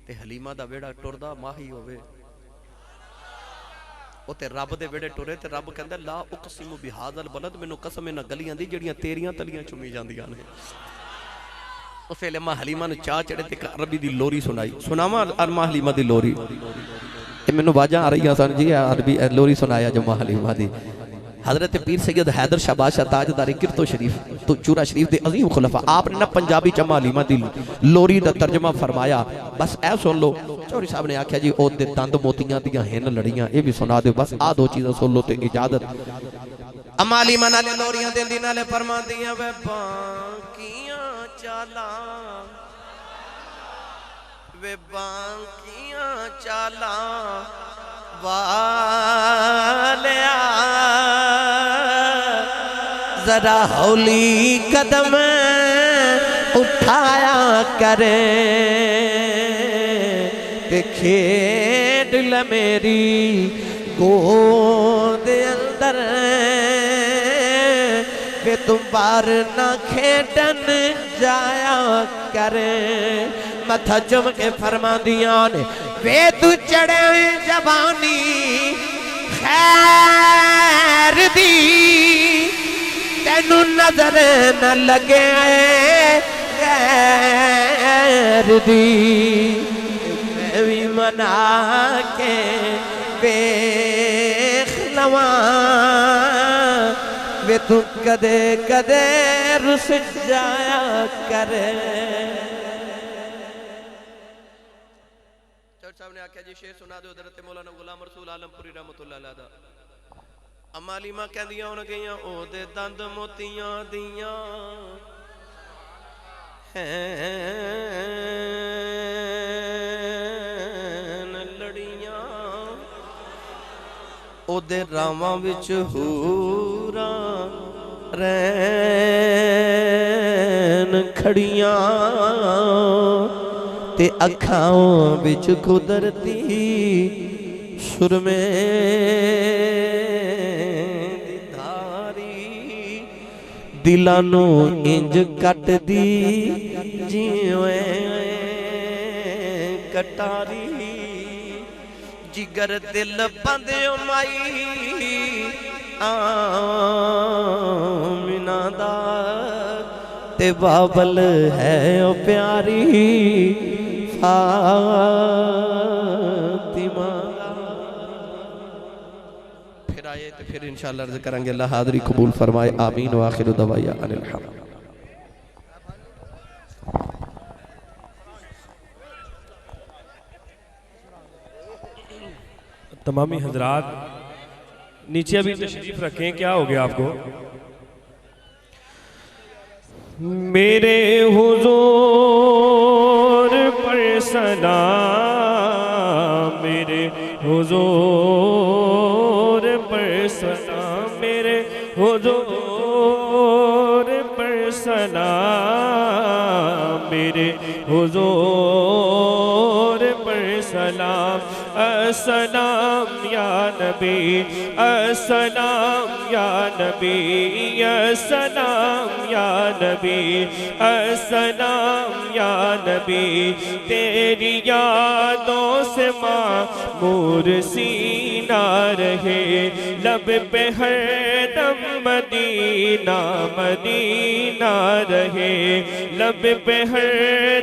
ते हलीमा दा वेड़ा टुरदा माही होवे। उते रब दे वेड़े टुरे ते रब कहंदा ला उकसिमु बिहाज़ल बलद, मैनूं कसम इन्हां गलियां दी जड़ियां तेरियां तलियां चुमी जांदियां ने। उस वेले अम्मा हलीमा नूं चाह चढ़े ते अरबी दी लोरी सुनाई। सुनावां अम्मा हलीमा दी लोरी? मैनूं आवाज़ां आ रही सन जी, अरबी लोरी सुनाया जो अम्मा हलीमा दी। हज़रत पीर सैयद हैदर शाहबाद शाह ताजदारी किरतो शरीफ तो चूरा शरीफ के अजीम खुलफा आपने ना पंजाबी च अम्मा हलीमा दी लोरी का तर्जमा फरमाया। बस ऐ सुन लो, चौधरी साहब ने आख्या जी ओदे दंद मोतियां दियां हिन लड़ियां, ये भी सुना दो। बस आ 2 चीज़ां सुन लो तो इजाजत। अम्मा हलीमा नाले लोरियां देंदी नाले फरमांदियां वे बांकियां चाला, वे बांकियां चाला वालिया जरा हौली कदम उठाया करे, ते खेड ल मेरी गोद अंदर, वे तुम बार ना खेडन जाया करे। मथा चुम के फरमांदियां ने वे तू चढ़े जवानी खैर दी, तेनू नजर न लगे गैर दी, मैं भी मना के वेख लवां, वे तू कदे कदे रुस जाया करे। साहब ने आख्या जी शेर सुना दो हज़रत मौलाना गुलाम रसूल आलमपुरी रहमतुल्लाह अलैह दा। अम्मा हलीमा कहंदियां हुण गईयां ओदे दंद मोतियां दियां लड़ियां, ओदे रावां विच हूरां रैन खड़ियां, ते अखां विच कुदरती सुरमे दी धारी दिलां नूं इंज कटदी जिवें कटारी जिगर दिल बंद ओ माई आमिना दा ते बाबल है ओ प्यारी फातिमा। फिर आए तो फिर इंशाअल्लाह अर्ज़ करेंगे अल्लाह हाज़री कबूल फरमाए आमीन व आखिर दवाया अनिल हम्द। तमामी हजरात नीचे अभी तशरीफ रखें, क्या हो गया आपको? मेरे हुजूर पर सलाम, मेरे हुजूर पर सलाम, मेरे हुजूर पर सलाम, मेरे हुजूर पर सलाम। अस्सलाम या नबी, अस्सलाम या नबी, अस्सलाम या नबी, अस्सलाम या नबी। तेरी यादों से मामूर सीना रहे, लब पे हर दम मदीना मदीना रहे, लब पे हर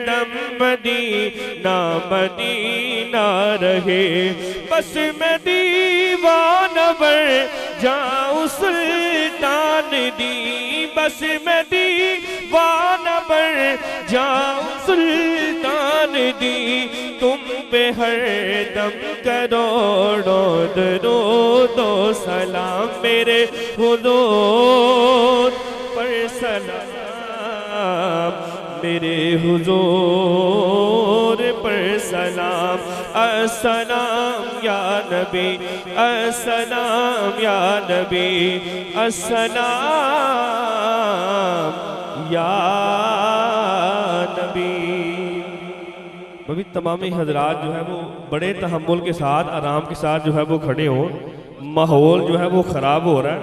दम मदीना मदीना रहे। बस मैं दीवाना बन जाऊं सुल्तान दी, बस मैं दीवाना बन जाऊं सुल्तान दी। तुम पे हर दम करोड़ों दरूदो सलाम, मेरे हुजूर पर सलाम, मेरे हुजूर पर सलाम। अस्सलाम या नबी, अस्सलाम या नबी, अस्सलाम या नबी। अभी तमामी हजरात जो है वो बड़े तहम्मुल के साथ, आराम के साथ जो है वो खड़े हों। माहौल जो है वो ख़राब हो रहा है,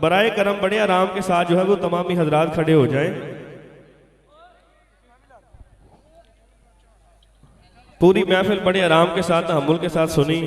बराए करम बड़े आराम के साथ जो है वो तमामी हजरात खड़े हो जाएं। पूरी महफिल बड़े आराम के साथ, तहम्मुल के साथ सुनी।